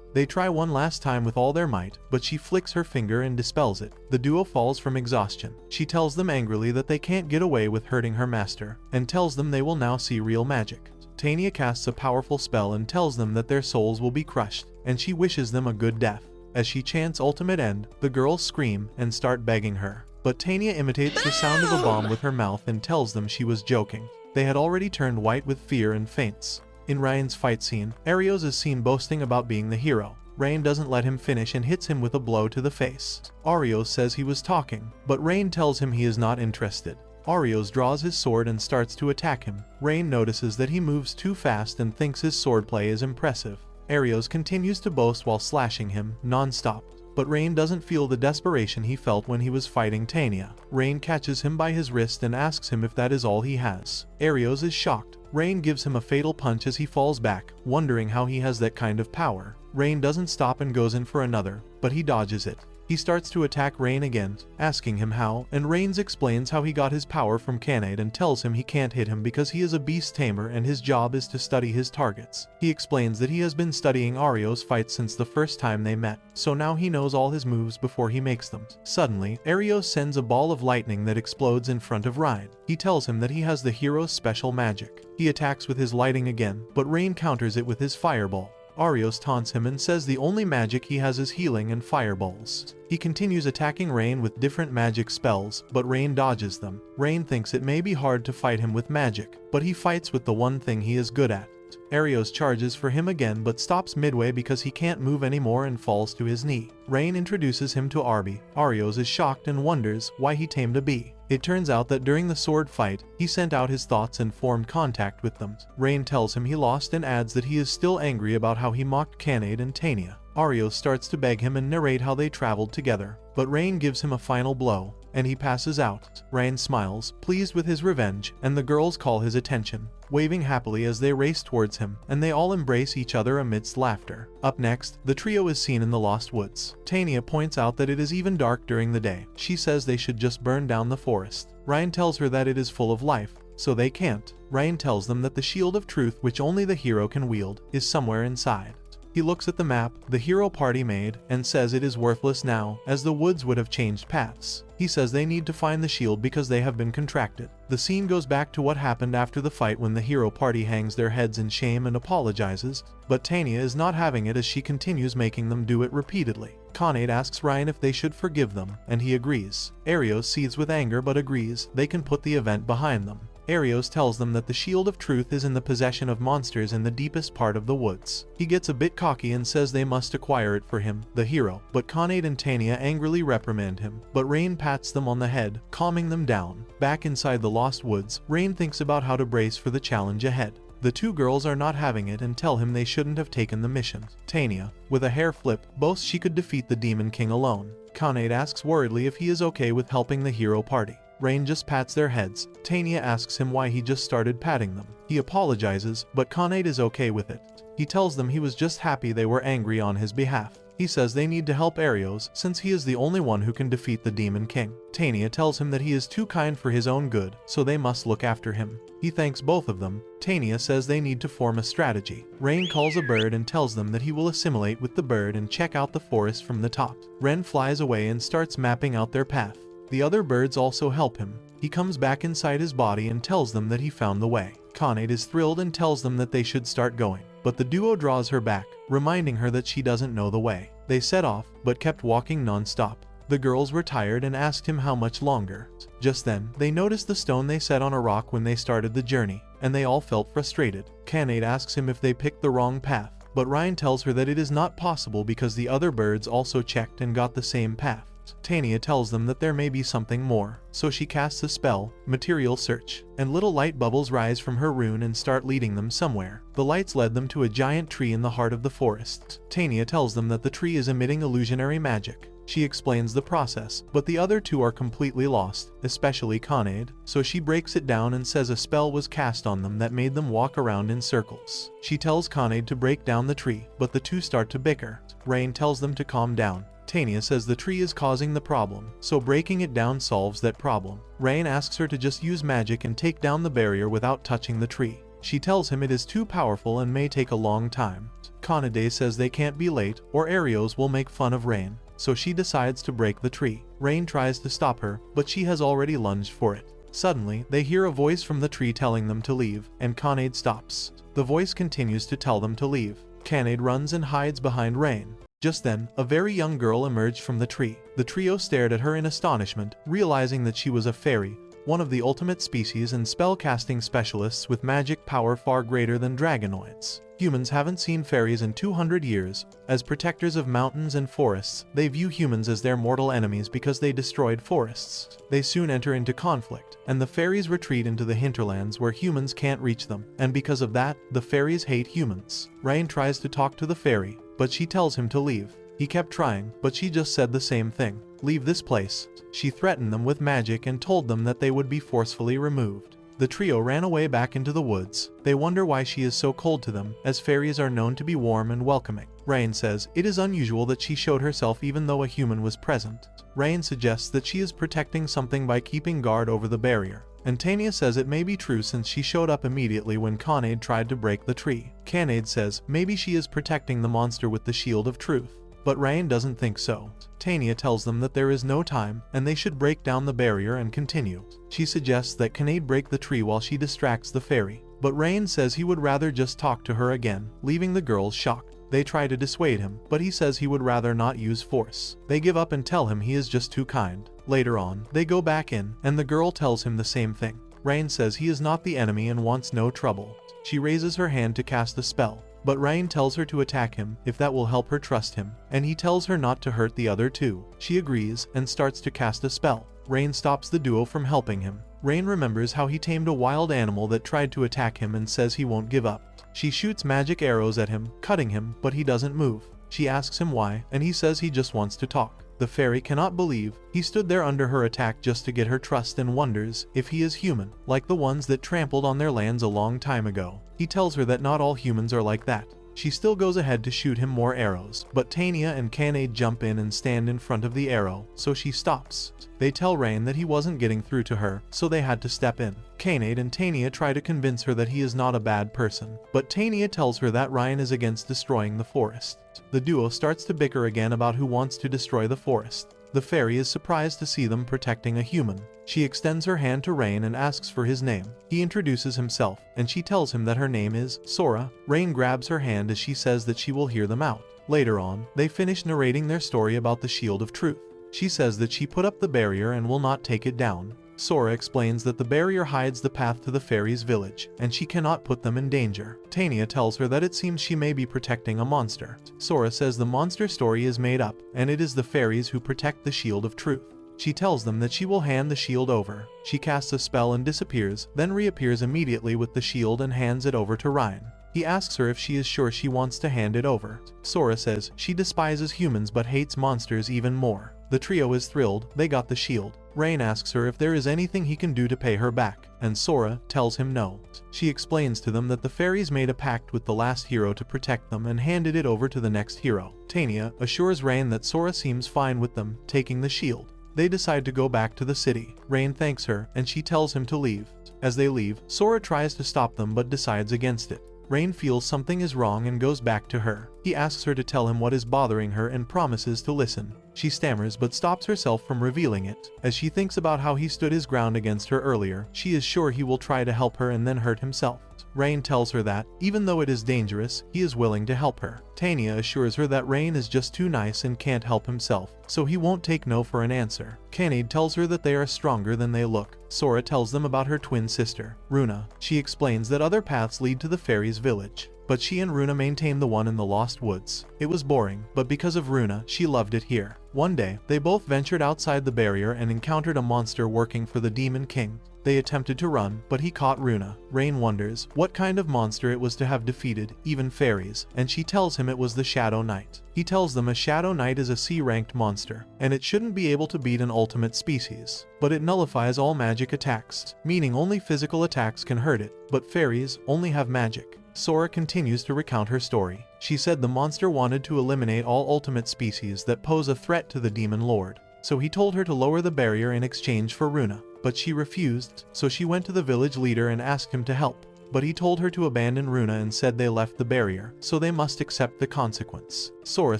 They try one last time with all their might, but she flicks her finger and dispels it. The duo falls from exhaustion. She tells them angrily that they can't get away with hurting her master, and tells them they will now see real magic. Tania casts a powerful spell and tells them that their souls will be crushed, and she wishes them a good death. As she chants ultimate end, the girls scream and start begging her. But Tania imitates the sound of a bomb with her mouth and tells them she was joking. They had already turned white with fear and faints. In Ryan's fight scene, Arios is seen boasting about being the hero. Rain doesn't let him finish and hits him with a blow to the face. Arios says he was talking, but Rain tells him he is not interested. Arios draws his sword and starts to attack him. Rain notices that he moves too fast and thinks his swordplay is impressive. Arios continues to boast while slashing him, non-stop. But Rain doesn't feel the desperation he felt when he was fighting Tania. Rain catches him by his wrist and asks him if that is all he has. Arios is shocked. Rain gives him a fatal punch as he falls back, wondering how he has that kind of power. Rain doesn't stop and goes in for another, but he dodges it. He starts to attack Rain again, asking him how, and Rain explains how he got his power from Connet and tells him he can't hit him because he is a beast tamer and his job is to study his targets. He explains that he has been studying Arios' fights since the first time they met, so now he knows all his moves before he makes them. Suddenly, Arios sends a ball of lightning that explodes in front of Ryan. He tells him that he has the hero's special magic. He attacks with his lighting again, but Rain counters it with his fireball. Arios taunts him and says the only magic he has is healing and fireballs. He continues attacking Rain with different magic spells, but Rain dodges them. Rain thinks it may be hard to fight him with magic, but he fights with the one thing he is good at. Arios charges for him again but stops midway because he can't move anymore and falls to his knee. Rain introduces him to Arby. Arios is shocked and wonders why he tamed a bee. It turns out that during the sword fight, he sent out his thoughts and formed contact with them. Rain tells him he lost and adds that he is still angry about how he mocked Connet and Tania. Arios starts to beg him and narrate how they traveled together, but Rain gives him a final blow, and he passes out. Rain smiles, pleased with his revenge, and the girls call his attention, waving happily as they race towards him, and they all embrace each other amidst laughter. Up next, the trio is seen in the Lost Woods. Tania points out that it is even dark during the day. She says they should just burn down the forest. Ryan tells her that it is full of life, so they can't. Ryan tells them that the shield of truth, which only the hero can wield, is somewhere inside. He looks at the map the hero party made and says it is worthless now, as the woods would have changed paths. He says they need to find the shield because they have been contracted. The scene goes back to what happened after the fight when the hero party hangs their heads in shame and apologizes, but Tania is not having it as she continues making them do it repeatedly. Connet asks Ryan if they should forgive them, and he agrees. Arios seethes with anger but agrees they can put the event behind them. Arios tells them that the shield of truth is in the possession of monsters in the deepest part of the woods. He gets a bit cocky and says they must acquire it for him, the hero, but Connet and Tania angrily reprimand him, but Rain pats them on the head, calming them down. Back inside the Lost Woods, Rain thinks about how to brace for the challenge ahead. The two girls are not having it and tell him they shouldn't have taken the mission. Tania, with a hair flip, boasts she could defeat the Demon King alone. Connet asks worriedly if he is okay with helping the hero party. Rain just pats their heads. Tania asks him why he just started patting them. He apologizes, but Connet is okay with it. He tells them he was just happy they were angry on his behalf. He says they need to help Arios since he is the only one who can defeat the Demon King. Tania tells him that he is too kind for his own good, so they must look after him. He thanks both of them. Tania says they need to form a strategy. Rain calls a bird and tells them that he will assimilate with the bird and check out the forest from the top. Ren flies away and starts mapping out their path. The other birds also help him. He comes back inside his body and tells them that he found the way. Connet is thrilled and tells them that they should start going, but the duo draws her back, reminding her that she doesn't know the way. They set off, but kept walking non-stop. The girls were tired and asked him how much longer. Just then, they noticed the stone they set on a rock when they started the journey, and they all felt frustrated. Connet asks him if they picked the wrong path, but Ryan tells her that it is not possible because the other birds also checked and got the same path. Tania tells them that there may be something more, so she casts a spell, Material Search, and little light bubbles rise from her rune and start leading them somewhere. The lights led them to a giant tree in the heart of the forest. Tania tells them that the tree is emitting illusionary magic. She explains the process, but the other two are completely lost, especially Connet, so she breaks it down and says a spell was cast on them that made them walk around in circles. She tells Connet to break down the tree, but the two start to bicker. Rain tells them to calm down. Tania says the tree is causing the problem, so breaking it down solves that problem. Rain asks her to just use magic and take down the barrier without touching the tree. She tells him it is too powerful and may take a long time. Connet says they can't be late, or Arios will make fun of Rain, so she decides to break the tree. Rain tries to stop her, but she has already lunged for it. Suddenly, they hear a voice from the tree telling them to leave, and Connet stops. The voice continues to tell them to leave. Connet runs and hides behind Rain. Just then, a very young girl emerged from the tree. The trio stared at her in astonishment, realizing that she was a fairy, one of the ultimate species and spell-casting specialists with magic power far greater than dragonoids. Humans haven't seen fairies in 200 years. As protectors of mountains and forests, they view humans as their mortal enemies because they destroyed forests. They soon enter into conflict, and the fairies retreat into the hinterlands where humans can't reach them, and because of that, the fairies hate humans. Rain tries to talk to the fairy, but she tells him to leave. He kept trying, but she just said the same thing. Leave this place. She threatened them with magic and told them that they would be forcefully removed. The trio ran away back into the woods. They wonder why she is so cold to them, as fairies are known to be warm and welcoming. Rain says it is unusual that she showed herself even though a human was present. Rain suggests that she is protecting something by keeping guard over the barrier. And Tania says it may be true since she showed up immediately when Connet tried to break the tree. Connet says maybe she is protecting the monster with the shield of truth. But Rain doesn't think so. Tania tells them that there is no time, and they should break down the barrier and continue. She suggests that Connet break the tree while she distracts the fairy. But Rain says he would rather just talk to her again, leaving the girls shocked. They try to dissuade him, but he says he would rather not use force. They give up and tell him he is just too kind. Later on, they go back in, and the girl tells him the same thing. Rain says he is not the enemy and wants no trouble. She raises her hand to cast a spell, but Rain tells her to attack him if that will help her trust him, and he tells her not to hurt the other two. She agrees and starts to cast a spell. Rain stops the duo from helping him. Rain remembers how he tamed a wild animal that tried to attack him and says he won't give up. She shoots magic arrows at him, cutting him, but he doesn't move. She asks him why, and he says he just wants to talk. The fairy cannot believe he stood there under her attack just to get her trust and wonders if he is human, like the ones that trampled on their lands a long time ago. He tells her that not all humans are like that. She still goes ahead to shoot him more arrows, but Tania and Connet jump in and stand in front of the arrow, so she stops. They tell Rain that he wasn't getting through to her, so they had to step in. Connet and Tania try to convince her that he is not a bad person, but Tania tells her that Ryan is against destroying the forest. The duo starts to bicker again about who wants to destroy the forest. The fairy is surprised to see them protecting a human. She extends her hand to Rain and asks for his name. He introduces himself, and she tells him that her name is Sora. Rain grabs her hand as she says that she will hear them out. Later on, they finish narrating their story about the Shield of Truth. She says that she put up the barrier and will not take it down. Sora explains that the barrier hides the path to the fairies' village, and she cannot put them in danger. Tania tells her that it seems she may be protecting a monster. Sora says the monster story is made up, and it is the fairies who protect the Shield of Truth. She tells them that she will hand the shield over. She casts a spell and disappears, then reappears immediately with the shield and hands it over to Ryan. He asks her if she is sure she wants to hand it over. Sora says she despises humans but hates monsters even more. The trio is thrilled, they got the shield. Rain asks her if there is anything he can do to pay her back, and Sora tells him no. She explains to them that the fairies made a pact with the last hero to protect them and handed it over to the next hero. Tania assures Rain that Sora seems fine with them taking the shield. They decide to go back to the city. Rain thanks her, and she tells him to leave. As they leave, Sora tries to stop them but decides against it. Rain feels something is wrong and goes back to her. He asks her to tell him what is bothering her and promises to listen. She stammers but stops herself from revealing it. As she thinks about how he stood his ground against her earlier, she is sure he will try to help her and then hurt himself. Rain tells her that, even though it is dangerous, he is willing to help her. Tania assures her that Rain is just too nice and can't help himself, so he won't take no for an answer. Connet tells her that they are stronger than they look. Sora tells them about her twin sister, Runa. She explains that other paths lead to the fairies' village, but she and Runa maintain the one in the Lost Woods. It was boring, but because of Runa, she loved it here. One day, they both ventured outside the barrier and encountered a monster working for the Demon King. They attempted to run, but he caught Runa. Rain wonders what kind of monster it was to have defeated even fairies, and she tells him it was the Shadow Knight. He tells them a Shadow Knight is a C-ranked monster, and it shouldn't be able to beat an ultimate species. But it nullifies all magic attacks, meaning only physical attacks can hurt it, but fairies only have magic. Sora continues to recount her story. She said the monster wanted to eliminate all ultimate species that pose a threat to the Demon Lord, so he told her to lower the barrier in exchange for Runa. But she refused, so she went to the village leader and asked him to help. But he told her to abandon Runa and said they left the barrier, so they must accept the consequence. Sora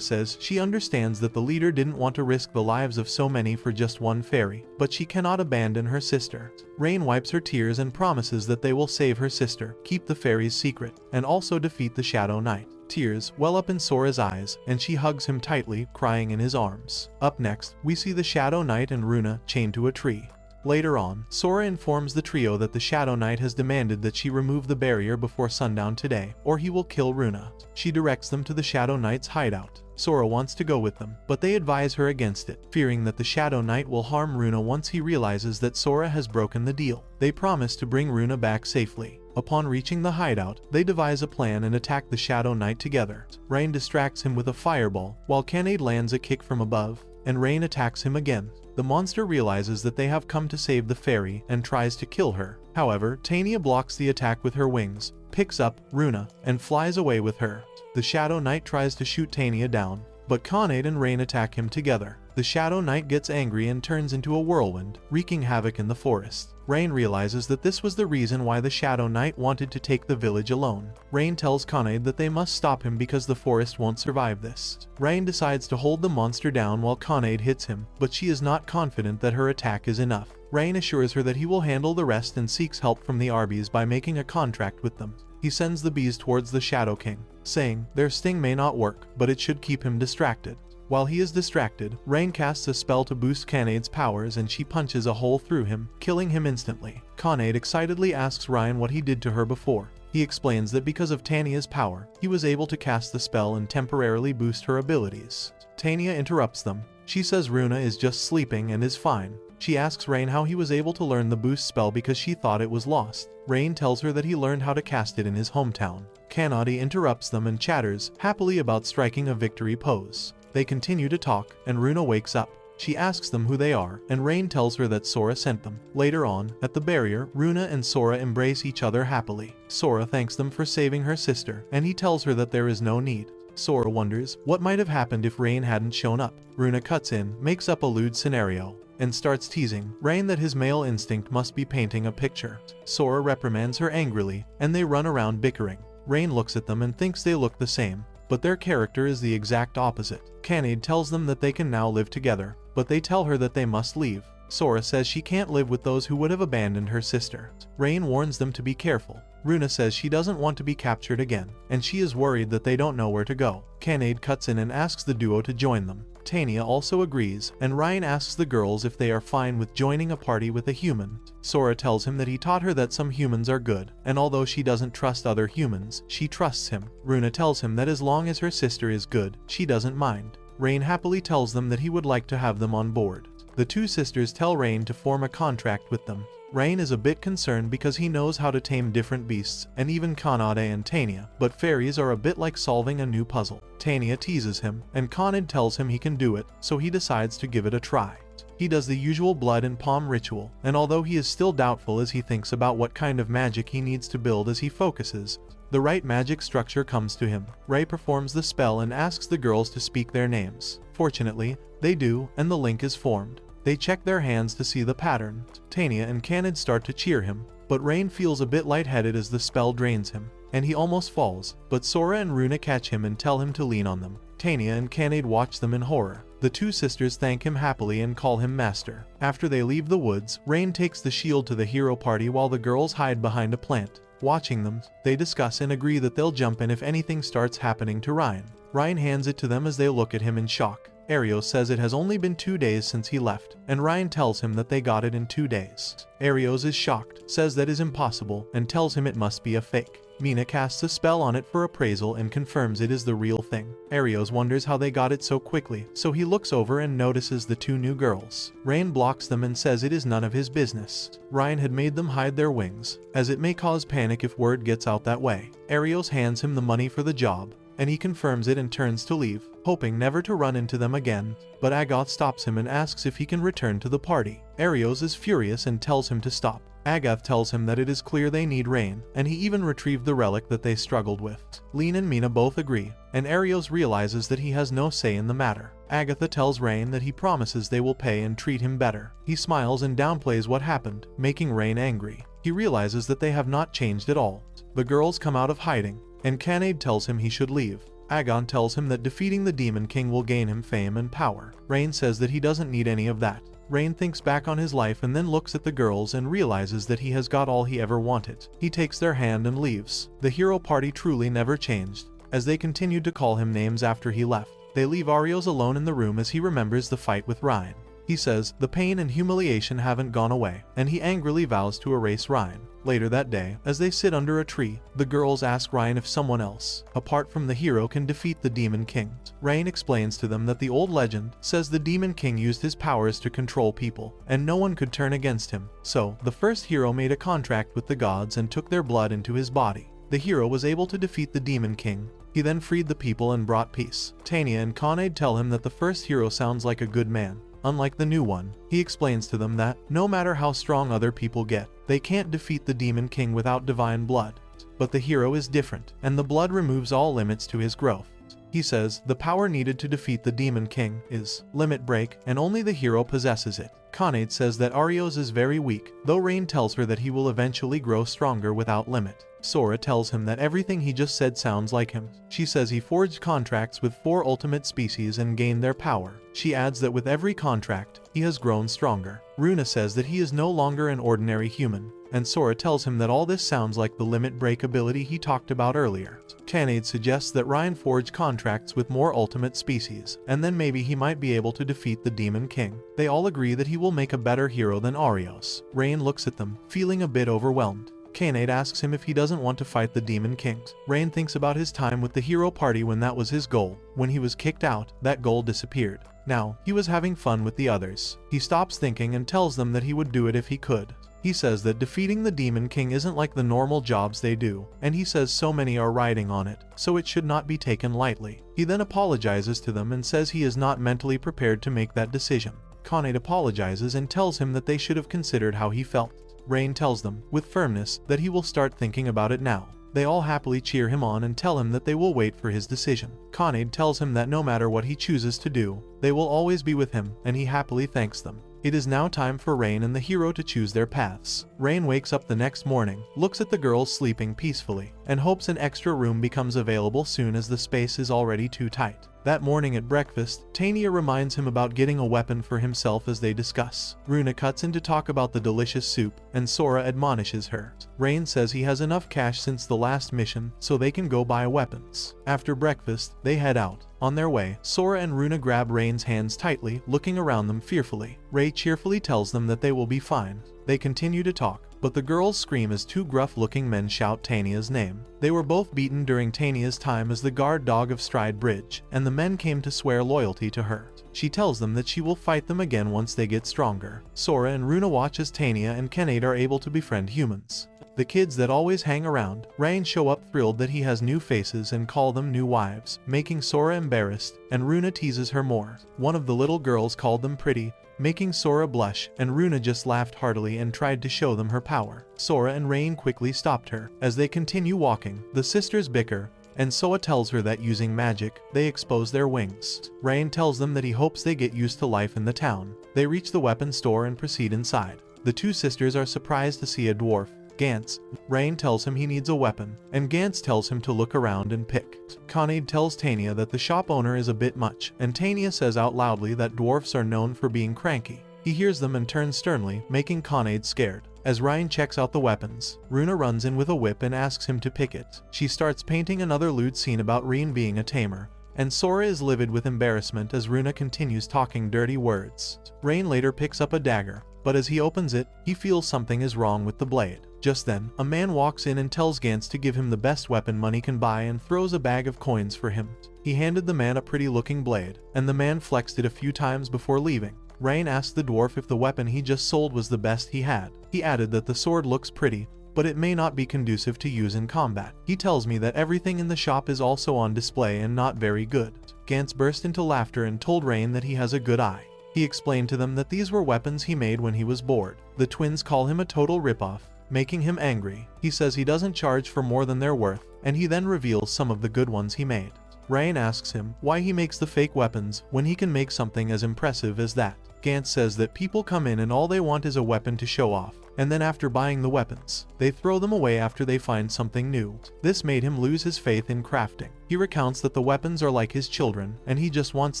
says she understands that the leader didn't want to risk the lives of so many for just one fairy, but she cannot abandon her sister. Rain wipes her tears and promises that they will save her sister, keep the fairies secret, and also defeat the Shadow Knight. Tears well up in Sora's eyes, and she hugs him tightly, crying in his arms. Up next, we see the Shadow Knight and Runa chained to a tree. Later on, Sora informs the trio that the Shadow Knight has demanded that she remove the barrier before sundown today, or he will kill Runa. She directs them to the Shadow Knight's hideout. Sora wants to go with them, but they advise her against it, fearing that the Shadow Knight will harm Runa once he realizes that Sora has broken the deal. They promise to bring Runa back safely. Upon reaching the hideout, they devise a plan and attack the Shadow Knight together. Rain distracts him with a fireball, while Connet lands a kick from above, and Rain attacks him again. The monster realizes that they have come to save the fairy and tries to kill her. However, Tania blocks the attack with her wings, picks up Runa, and flies away with her. The Shadow Knight tries to shoot Tania down, but Connet and Rain attack him together. The Shadow Knight gets angry and turns into a whirlwind, wreaking havoc in the forest. Rain realizes that this was the reason why the Shadow Knight wanted to take the village alone. Rain tells Connet that they must stop him because the forest won't survive this. Rain decides to hold the monster down while Connet hits him, but she is not confident that her attack is enough. Rain assures her that he will handle the rest and seeks help from the Arby's by making a contract with them. He sends the bees towards the Shadow King, saying their sting may not work, but it should keep him distracted. While he is distracted, Rain casts a spell to boost Connet's powers and she punches a hole through him, killing him instantly. Connet excitedly asks Ryan what he did to her before. He explains that because of Tania's power, he was able to cast the spell and temporarily boost her abilities. Tania interrupts them. She says Runa is just sleeping and is fine. She asks Rain how he was able to learn the boost spell because she thought it was lost. Rain tells her that he learned how to cast it in his hometown. Connet interrupts them and chatters happily about striking a victory pose. They continue to talk, and Runa wakes up. She asks them who they are, and Rain tells her that Sora sent them. Later on, at the barrier, Runa and Sora embrace each other happily. Sora thanks them for saving her sister, and he tells her that there is no need. Sora wonders what might have happened if Rain hadn't shown up. Runa cuts in, makes up a lewd scenario, and starts teasing Rain that his male instinct must be painting a picture. Sora reprimands her angrily, and they run around bickering. Rain looks at them and thinks they look the same, but their character is the exact opposite. Connet tells them that they can now live together, but they tell her that they must leave. Sora says she can't live with those who would have abandoned her sister. Rain warns them to be careful. Runa says she doesn't want to be captured again, and she is worried that they don't know where to go. Connet cuts in and asks the duo to join them. Tania also agrees, and Ryan asks the girls if they are fine with joining a party with a human. Sora tells him that he taught her that some humans are good, and although she doesn't trust other humans, she trusts him. Runa tells him that as long as her sister is good, she doesn't mind. Rain happily tells them that he would like to have them on board. The two sisters tell Rain to form a contract with them. Rain is a bit concerned because he knows how to tame different beasts, and even Connet and Tania, but fairies are a bit like solving a new puzzle. Tania teases him, and Connet tells him he can do it, so he decides to give it a try. He does the usual blood and palm ritual, and although he is still doubtful as he thinks about what kind of magic he needs to build as he focuses, the right magic structure comes to him. Ray performs the spell and asks the girls to speak their names. Fortunately, they do, and the link is formed. They check their hands to see the pattern. Tania and Connet start to cheer him, but Rain feels a bit lightheaded as the spell drains him, and he almost falls, but Sora and Runa catch him and tell him to lean on them. Tania and Connet watch them in horror. The two sisters thank him happily and call him master. After they leave the woods, Rain takes the shield to the hero party while the girls hide behind a plant. Watching them, they discuss and agree that they'll jump in if anything starts happening to Ryan. Ryan hands it to them as they look at him in shock. Arios says it has only been 2 days since he left, and Ryan tells him that they got it in 2 days. Arios is shocked, says that is impossible, and tells him it must be a fake. Mina casts a spell on it for appraisal and confirms it is the real thing. Arios wonders how they got it so quickly, so he looks over and notices the 2 new girls. Rain blocks them and says it is none of his business. Ryan had made them hide their wings, as it may cause panic if word gets out that way. Arios hands him the money for the job, and he confirms it and turns to leave, hoping never to run into them again, but Agath stops him and asks if he can return to the party. Arios is furious and tells him to stop. Agath tells him that it is clear they need rain, and he even retrieved the relic that they struggled with. Lean and Mina both agree, and Arios realizes that he has no say in the matter. Agatha tells Rain that he promises they will pay and treat him better. He smiles and downplays what happened, making Rain angry. He realizes that they have not changed at all. The girls come out of hiding, and Connet tells him he should leave. Agon tells him that defeating the Demon King will gain him fame and power. Rain says that he doesn't need any of that. Rain thinks back on his life and then looks at the girls and realizes that he has got all he ever wanted. He takes their hand and leaves. The hero party truly never changed, as they continued to call him names after he left. They leave Arios alone in the room as he remembers the fight with Ryan. He says the pain and humiliation haven't gone away, and he angrily vows to erase Ryan. Later that day, as they sit under a tree, the girls ask Ryan if someone else, apart from the hero, can defeat the Demon King. Ryan explains to them that the old legend says the Demon King used his powers to control people, and no one could turn against him. So, the first hero made a contract with the gods and took their blood into his body. The hero was able to defeat the Demon King. He then freed the people and brought peace. Tania and Connet tell him that the first hero sounds like a good man, unlike the new one. He explains to them that, no matter how strong other people get, they can't defeat the Demon King without divine blood. But the hero is different, and the blood removes all limits to his growth. He says the power needed to defeat the Demon King is limit break, and only the hero possesses it. Connet says that Arios is very weak, though Rain tells her that he will eventually grow stronger without limit. Sora tells him that everything he just said sounds like him. She says he forged contracts with 4 ultimate species and gained their power. She adds that with every contract, he has grown stronger. Runa says that he is no longer an ordinary human, and Sora tells him that all this sounds like the limit break ability he talked about earlier. Connet suggests that Ryan forge contracts with more ultimate species, and then maybe he might be able to defeat the Demon King. They all agree that he will make a better hero than Arios. Rain looks at them, feeling a bit overwhelmed. Connet asks him if he doesn't want to fight the Demon Kings. Rain thinks about his time with the hero party when that was his goal. When he was kicked out, that goal disappeared. Now, he was having fun with the others. He stops thinking and tells them that he would do it if he could. He says that defeating the Demon King isn't like the normal jobs they do, and he says so many are riding on it, so it should not be taken lightly. He then apologizes to them and says he is not mentally prepared to make that decision. Connet apologizes and tells him that they should have considered how he felt. Rain tells them, with firmness, that he will start thinking about it now. They all happily cheer him on and tell him that they will wait for his decision. Connet tells him that no matter what he chooses to do, they will always be with him, and he happily thanks them. It is now time for Rain and the hero to choose their paths. Rain wakes up the next morning, looks at the girls sleeping peacefully, and hopes an extra room becomes available soon as the space is already too tight. That morning at breakfast, Tania reminds him about getting a weapon for himself as they discuss. Runa cuts in to talk about the delicious soup, and Sora admonishes her. Rain says he has enough cash since the last mission, so they can go buy weapons. After breakfast, they head out. On their way, Sora and Runa grab Rain's hands tightly, looking around them fearfully. Ray cheerfully tells them that they will be fine. They continue to talk, but the girls scream as 2 gruff-looking men shout Tania's name. They were both beaten during Tania's time as the guard dog of Stride Bridge, and the men came to swear loyalty to her. She tells them that she will fight them again once they get stronger. Sora and Runa watch as Tania and Connet are able to befriend humans. The kids that always hang around Rain show up thrilled that he has new faces and call them new wives, making Sora embarrassed, and Runa teases her more. One of the little girls called them pretty, making Sora blush, and Runa just laughed heartily and tried to show them her power. Sora and Rain quickly stopped her. As they continue walking, the sisters bicker, and Sora tells her that using magic, they expose their wings. Rain tells them that he hopes they get used to life in the town. They reach the weapon store and proceed inside. The 2 sisters are surprised to see a dwarf, Gantz. Rain tells him he needs a weapon, and Gantz tells him to look around and pick. Connet tells Tania that the shop owner is a bit much, and Tania says out loudly that dwarfs are known for being cranky. He hears them and turns sternly, making Connet scared. As Ryan checks out the weapons, Runa runs in with a whip and asks him to pick it. She starts painting another lewd scene about Reen being a tamer, and Sora is livid with embarrassment as Runa continues talking dirty words. Rain later picks up a dagger, but as he opens it, he feels something is wrong with the blade. Just then, a man walks in and tells Gantz to give him the best weapon money can buy and throws a bag of coins for him. He handed the man a pretty looking blade, and the man flexed it a few times before leaving. Rain asked the dwarf if the weapon he just sold was the best he had. He added that the sword looks pretty, but it may not be conducive to use in combat. He tells me that everything in the shop is also on display and not very good. Gantz burst into laughter and told Rain that he has a good eye. He explained to them that these were weapons he made when he was bored. The twins call him a total ripoff, making him angry. He says he doesn't charge for more than they're worth, and he then reveals some of the good ones he made. Rain asks him why he makes the fake weapons when he can make something as impressive as that. Gantz says that people come in and all they want is a weapon to show off, and then after buying the weapons, they throw them away after they find something new. This made him lose his faith in crafting. He recounts that the weapons are like his children, and he just wants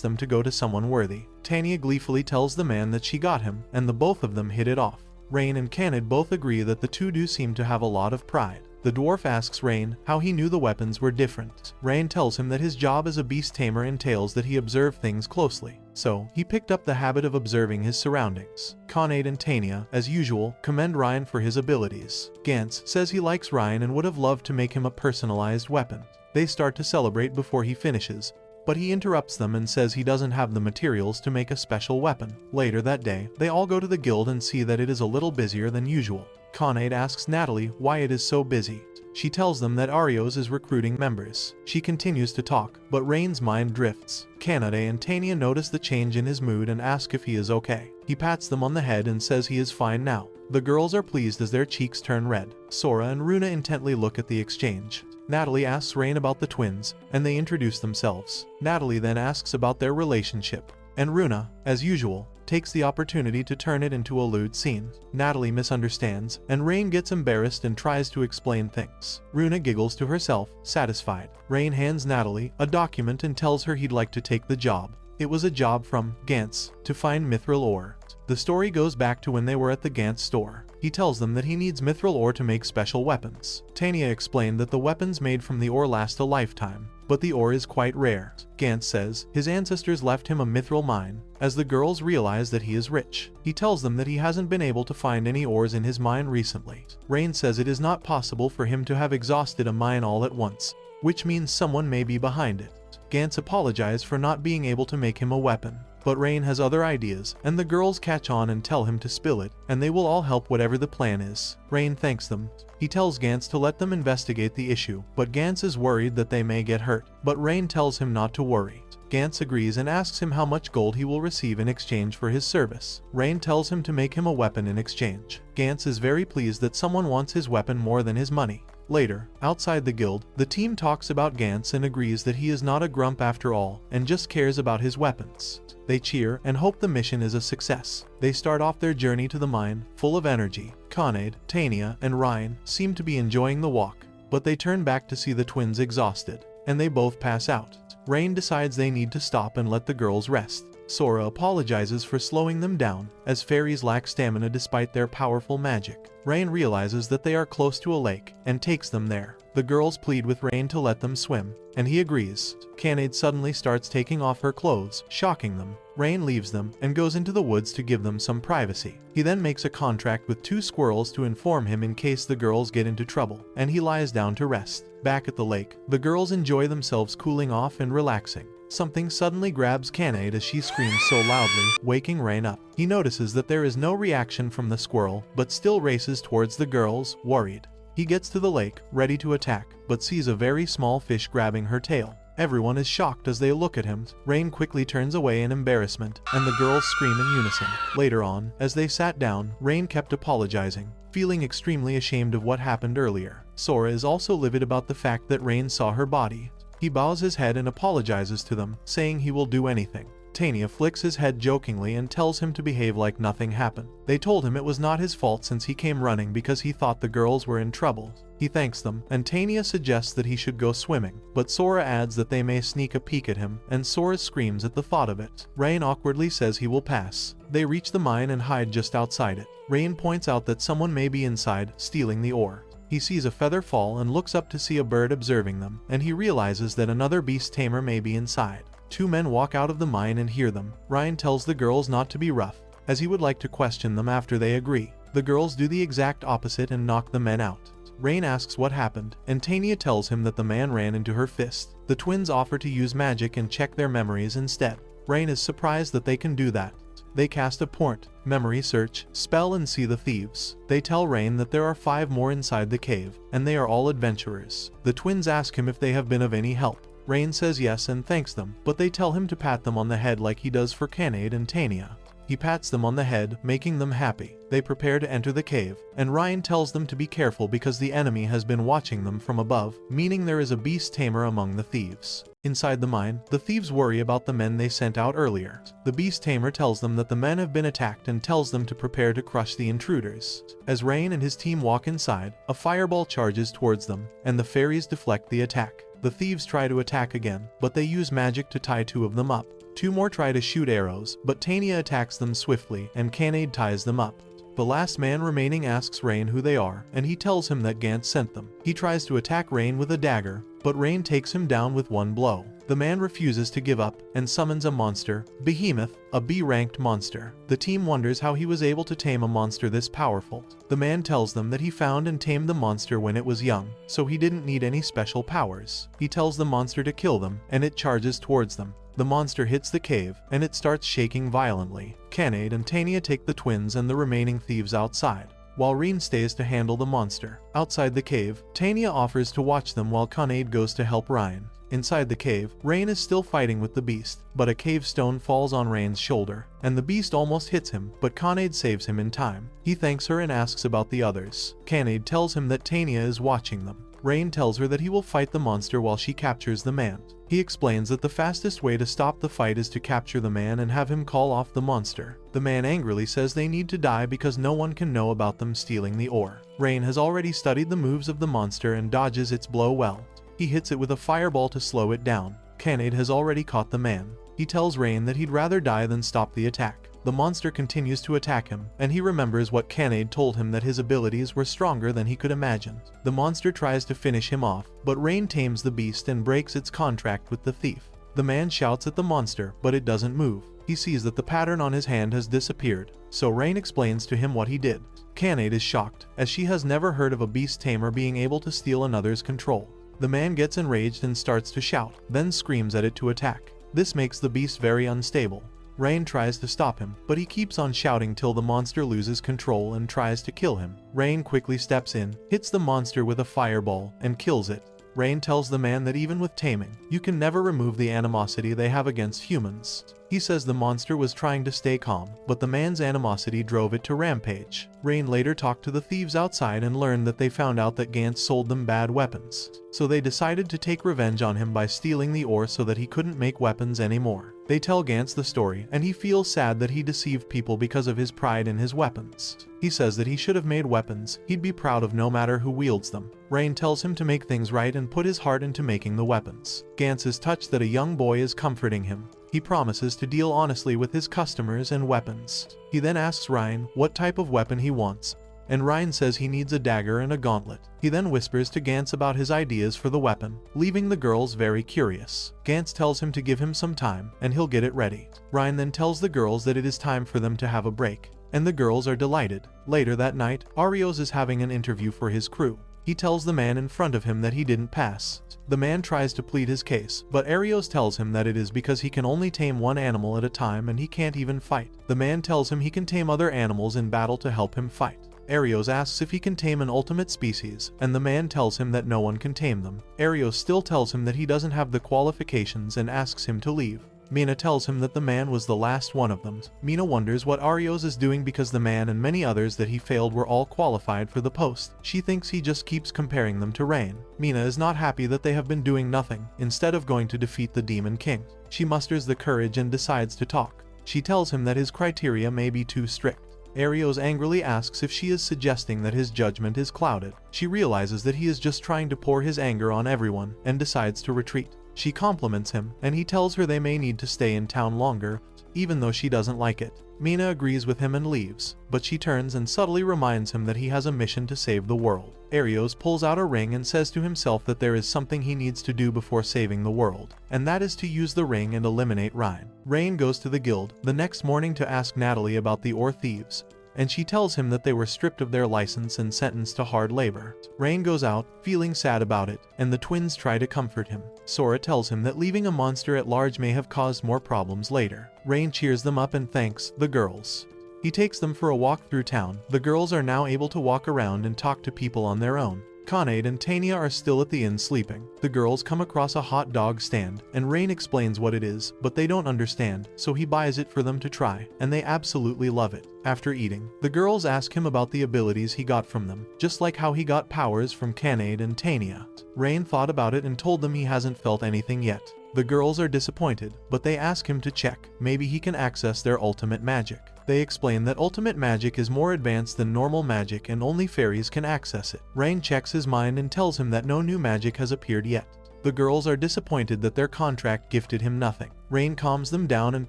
them to go to someone worthy. Tania gleefully tells the man that she got him, and the both of them hit it off. Rain and Connet both agree that the two do seem to have a lot of pride. The dwarf asks Rain how he knew the weapons were different. Rain tells him that his job as a beast tamer entails that he observe things closely, so he picked up the habit of observing his surroundings. Connet and Tania, as usual, commend Ryan for his abilities. Gantz says he likes Ryan and would have loved to make him a personalized weapon. They start to celebrate before he finishes, but he interrupts them and says he doesn't have the materials to make a special weapon. Later that day, they all go to the guild and see that it is a little busier than usual. Connet asks Natalie why it is so busy. She tells them that Arios is recruiting members. She continues to talk, but Rain's mind drifts. Connet and Tania notice the change in his mood and ask if he is okay. He pats them on the head and says he is fine now. The girls are pleased as their cheeks turn red. Sora and Runa intently look at the exchange. Natalie asks Rain about the twins, and they introduce themselves. Natalie then asks about their relationship, and Runa, as usual, takes the opportunity to turn it into a lewd scene. Natalie misunderstands, and Rain gets embarrassed and tries to explain things. Runa giggles to herself, satisfied. Rain hands Natalie a document and tells her he'd like to take the job. It was a job from Gantz to find mithril ore. The story goes back to when they were at the Gantz store. He tells them that he needs mithril ore to make special weapons. Tania explained that the weapons made from the ore last a lifetime, but the ore is quite rare. Gantz says his ancestors left him a mithril mine, as the girls realize that he is rich. He tells them that he hasn't been able to find any ores in his mine recently. Rain says it is not possible for him to have exhausted a mine all at once, which means someone may be behind it. Gantz apologizes for not being able to make him a weapon, but Rain has other ideas, and the girls catch on and tell him to spill it, and they will all help whatever the plan is. Rain thanks them. He tells Gantz to let them investigate the issue, but Gantz is worried that they may get hurt, but Rain tells him not to worry. Gantz agrees and asks him how much gold he will receive in exchange for his service. Rain tells him to make him a weapon in exchange. Gantz is very pleased that someone wants his weapon more than his money. Later, outside the guild, the team talks about Gantz and agrees that he is not a grump after all, and just cares about his weapons. They cheer and hope the mission is a success. They start off their journey to the mine, full of energy. Connet, Tania, and Ryan seem to be enjoying the walk, but they turn back to see the twins exhausted, and they both pass out. Rain decides they need to stop and let the girls rest. Sora apologizes for slowing them down, as fairies lack stamina despite their powerful magic. Rain realizes that they are close to a lake, and takes them there. The girls plead with Rain to let them swim, and he agrees. Connet suddenly starts taking off her clothes, shocking them. Rain leaves them, and goes into the woods to give them some privacy. He then makes a contract with 2 squirrels to inform him in case the girls get into trouble, and he lies down to rest. Back at the lake, the girls enjoy themselves cooling off and relaxing. Something suddenly grabs Connet as she screams so loudly, waking Rain up. He notices that there is no reaction from the squirrel, but still races towards the girls, worried. He gets to the lake, ready to attack, but sees a very small fish grabbing her tail. Everyone is shocked as they look at him. Rain quickly turns away in embarrassment, and the girls scream in unison. Later on, as they sat down, Rain kept apologizing, feeling extremely ashamed of what happened earlier. Sora is also livid about the fact that Rain saw her body. He bows his head and apologizes to them, saying he will do anything. Tania flicks his head jokingly and tells him to behave like nothing happened. They told him it was not his fault since he came running because he thought the girls were in trouble. He thanks them, and Tania suggests that he should go swimming, but Sora adds that they may sneak a peek at him, and Sora screams at the thought of it. Rain awkwardly says he will pass. They reach the mine and hide just outside it. Rain points out that someone may be inside, stealing the ore. He sees a feather fall and looks up to see a bird observing them, and he realizes that another beast tamer may be inside. Two men walk out of the mine and hear them. Ryan tells the girls not to be rough, as he would like to question them after they agree. The girls do the exact opposite and knock the men out. Rain asks what happened, and Tania tells him that the man ran into her fist. The twins offer to use magic and check their memories instead. Rain is surprised that they can do that. They cast a port, memory search, spell and see the thieves. They tell Rain that there are 5 more inside the cave, and they are all adventurers. The twins ask him if they have been of any help. Rain says yes and thanks them, but they tell him to pat them on the head like he does for Connet and Tania. He pats them on the head, making them happy. They prepare to enter the cave, and Ryan tells them to be careful because the enemy has been watching them from above, meaning there is a beast tamer among the thieves. Inside the mine, the thieves worry about the men they sent out earlier. The beast tamer tells them that the men have been attacked and tells them to prepare to crush the intruders. As Rain and his team walk inside, a fireball charges towards them, and the fairies deflect the attack. The thieves try to attack again, but they use magic to tie 2 of them up. 2 more try to shoot arrows, but Tania attacks them swiftly, and Connet ties them up. The last man remaining asks Rain who they are, and he tells him that Gantz sent them. He tries to attack Rain with a dagger, but Rain takes him down with 1 blow. The man refuses to give up, and summons a monster, Behemoth, a B-ranked monster. The team wonders how he was able to tame a monster this powerful. The man tells them that he found and tamed the monster when it was young, so he didn't need any special powers. He tells the monster to kill them, and it charges towards them. The monster hits the cave, and it starts shaking violently. Connet and Tania take the twins and the remaining thieves outside, while Rain stays to handle the monster. Outside the cave, Tania offers to watch them while Connet goes to help Ryan. Inside the cave, Rain is still fighting with the beast, but a cave stone falls on Rain's shoulder, and the beast almost hits him, but Connet saves him in time. He thanks her and asks about the others. Connet tells him that Tania is watching them. Rain tells her that he will fight the monster while she captures the man. He explains that the fastest way to stop the fight is to capture the man and have him call off the monster. The man angrily says they need to die because no one can know about them stealing the ore. Rain has already studied the moves of the monster and dodges its blow well. He hits it with a fireball to slow it down. Connet has already caught the man. He tells Rain that he'd rather die than stop the attack. The monster continues to attack him, and he remembers what Connet told him, that his abilities were stronger than he could imagine. The monster tries to finish him off, but Rain tames the beast and breaks its contract with the thief. The man shouts at the monster, but it doesn't move. He sees that the pattern on his hand has disappeared, so Rain explains to him what he did. Connet is shocked, as she has never heard of a beast tamer being able to steal another's control. The man gets enraged and starts to shout, then screams at it to attack. This makes the beast very unstable. Rain tries to stop him, but he keeps on shouting till the monster loses control and tries to kill him. Rain quickly steps in, hits the monster with a fireball, and kills it. Rain tells the man that even with taming, you can never remove the animosity they have against humans. He says the monster was trying to stay calm, but the man's animosity drove it to rampage. Rain later talked to the thieves outside and learned that they found out that Gantz sold them bad weapons. So they decided to take revenge on him by stealing the ore so that he couldn't make weapons anymore. They tell Gantz the story, and he feels sad that he deceived people because of his pride in his weapons. He says that he should have made weapons he'd be proud of no matter who wields them. Rain tells him to make things right and put his heart into making the weapons. Gantz is touched that a young boy is comforting him. He promises to deal honestly with his customers and weapons. He then asks Ryan what type of weapon he wants, and Ryan says he needs a dagger and a gauntlet. He then whispers to Gantz about his ideas for the weapon, leaving the girls very curious. Gantz tells him to give him some time, and he'll get it ready. Ryan then tells the girls that it is time for them to have a break, and the girls are delighted. Later that night, Arios is having an interview for his crew. He tells the man in front of him that he didn't pass. The man tries to plead his case, but Arios tells him that it is because he can only tame one animal at a time and he can't even fight. The man tells him he can tame other animals in battle to help him fight. Arios asks if he can tame an ultimate species, and the man tells him that no one can tame them. Arios still tells him that he doesn't have the qualifications and asks him to leave. Mina tells him that the man was the last one of them. Mina wonders what Arios is doing because the man and many others that he failed were all qualified for the post. She thinks he just keeps comparing them to Rain. Mina is not happy that they have been doing nothing, instead of going to defeat the Demon King. She musters the courage and decides to talk. She tells him that his criteria may be too strict. Arios angrily asks if she is suggesting that his judgment is clouded. She realizes that he is just trying to pour his anger on everyone and decides to retreat. She compliments him, and he tells her they may need to stay in town longer, even though she doesn't like it. Mina agrees with him and leaves, but she turns and subtly reminds him that he has a mission to save the world. Arios pulls out a ring and says to himself that there is something he needs to do before saving the world, and that is to use the ring and eliminate Rain. Rain goes to the guild the next morning to ask Natalie about the ore thieves, and she tells him that they were stripped of their license and sentenced to hard labor. Rain goes out, feeling sad about it, and the twins try to comfort him. Sora tells him that leaving a monster at large may have caused more problems later. Rain cheers them up and thanks the girls. He takes them for a walk through town. The girls are now able to walk around and talk to people on their own. Connet and Tania are still at the inn sleeping. The girls come across a hot dog stand, and Rain explains what it is, but they don't understand, so he buys it for them to try, and they absolutely love it. After eating, the girls ask him about the abilities he got from them, just like how he got powers from Connet and Tania. Rain thought about it and told them he hasn't felt anything yet. The girls are disappointed, but they ask him to check. Maybe he can access their ultimate magic. They explain that ultimate magic is more advanced than normal magic and only fairies can access it. Rain checks his mind and tells him that no new magic has appeared yet. The girls are disappointed that their contract gifted him nothing. Rain calms them down and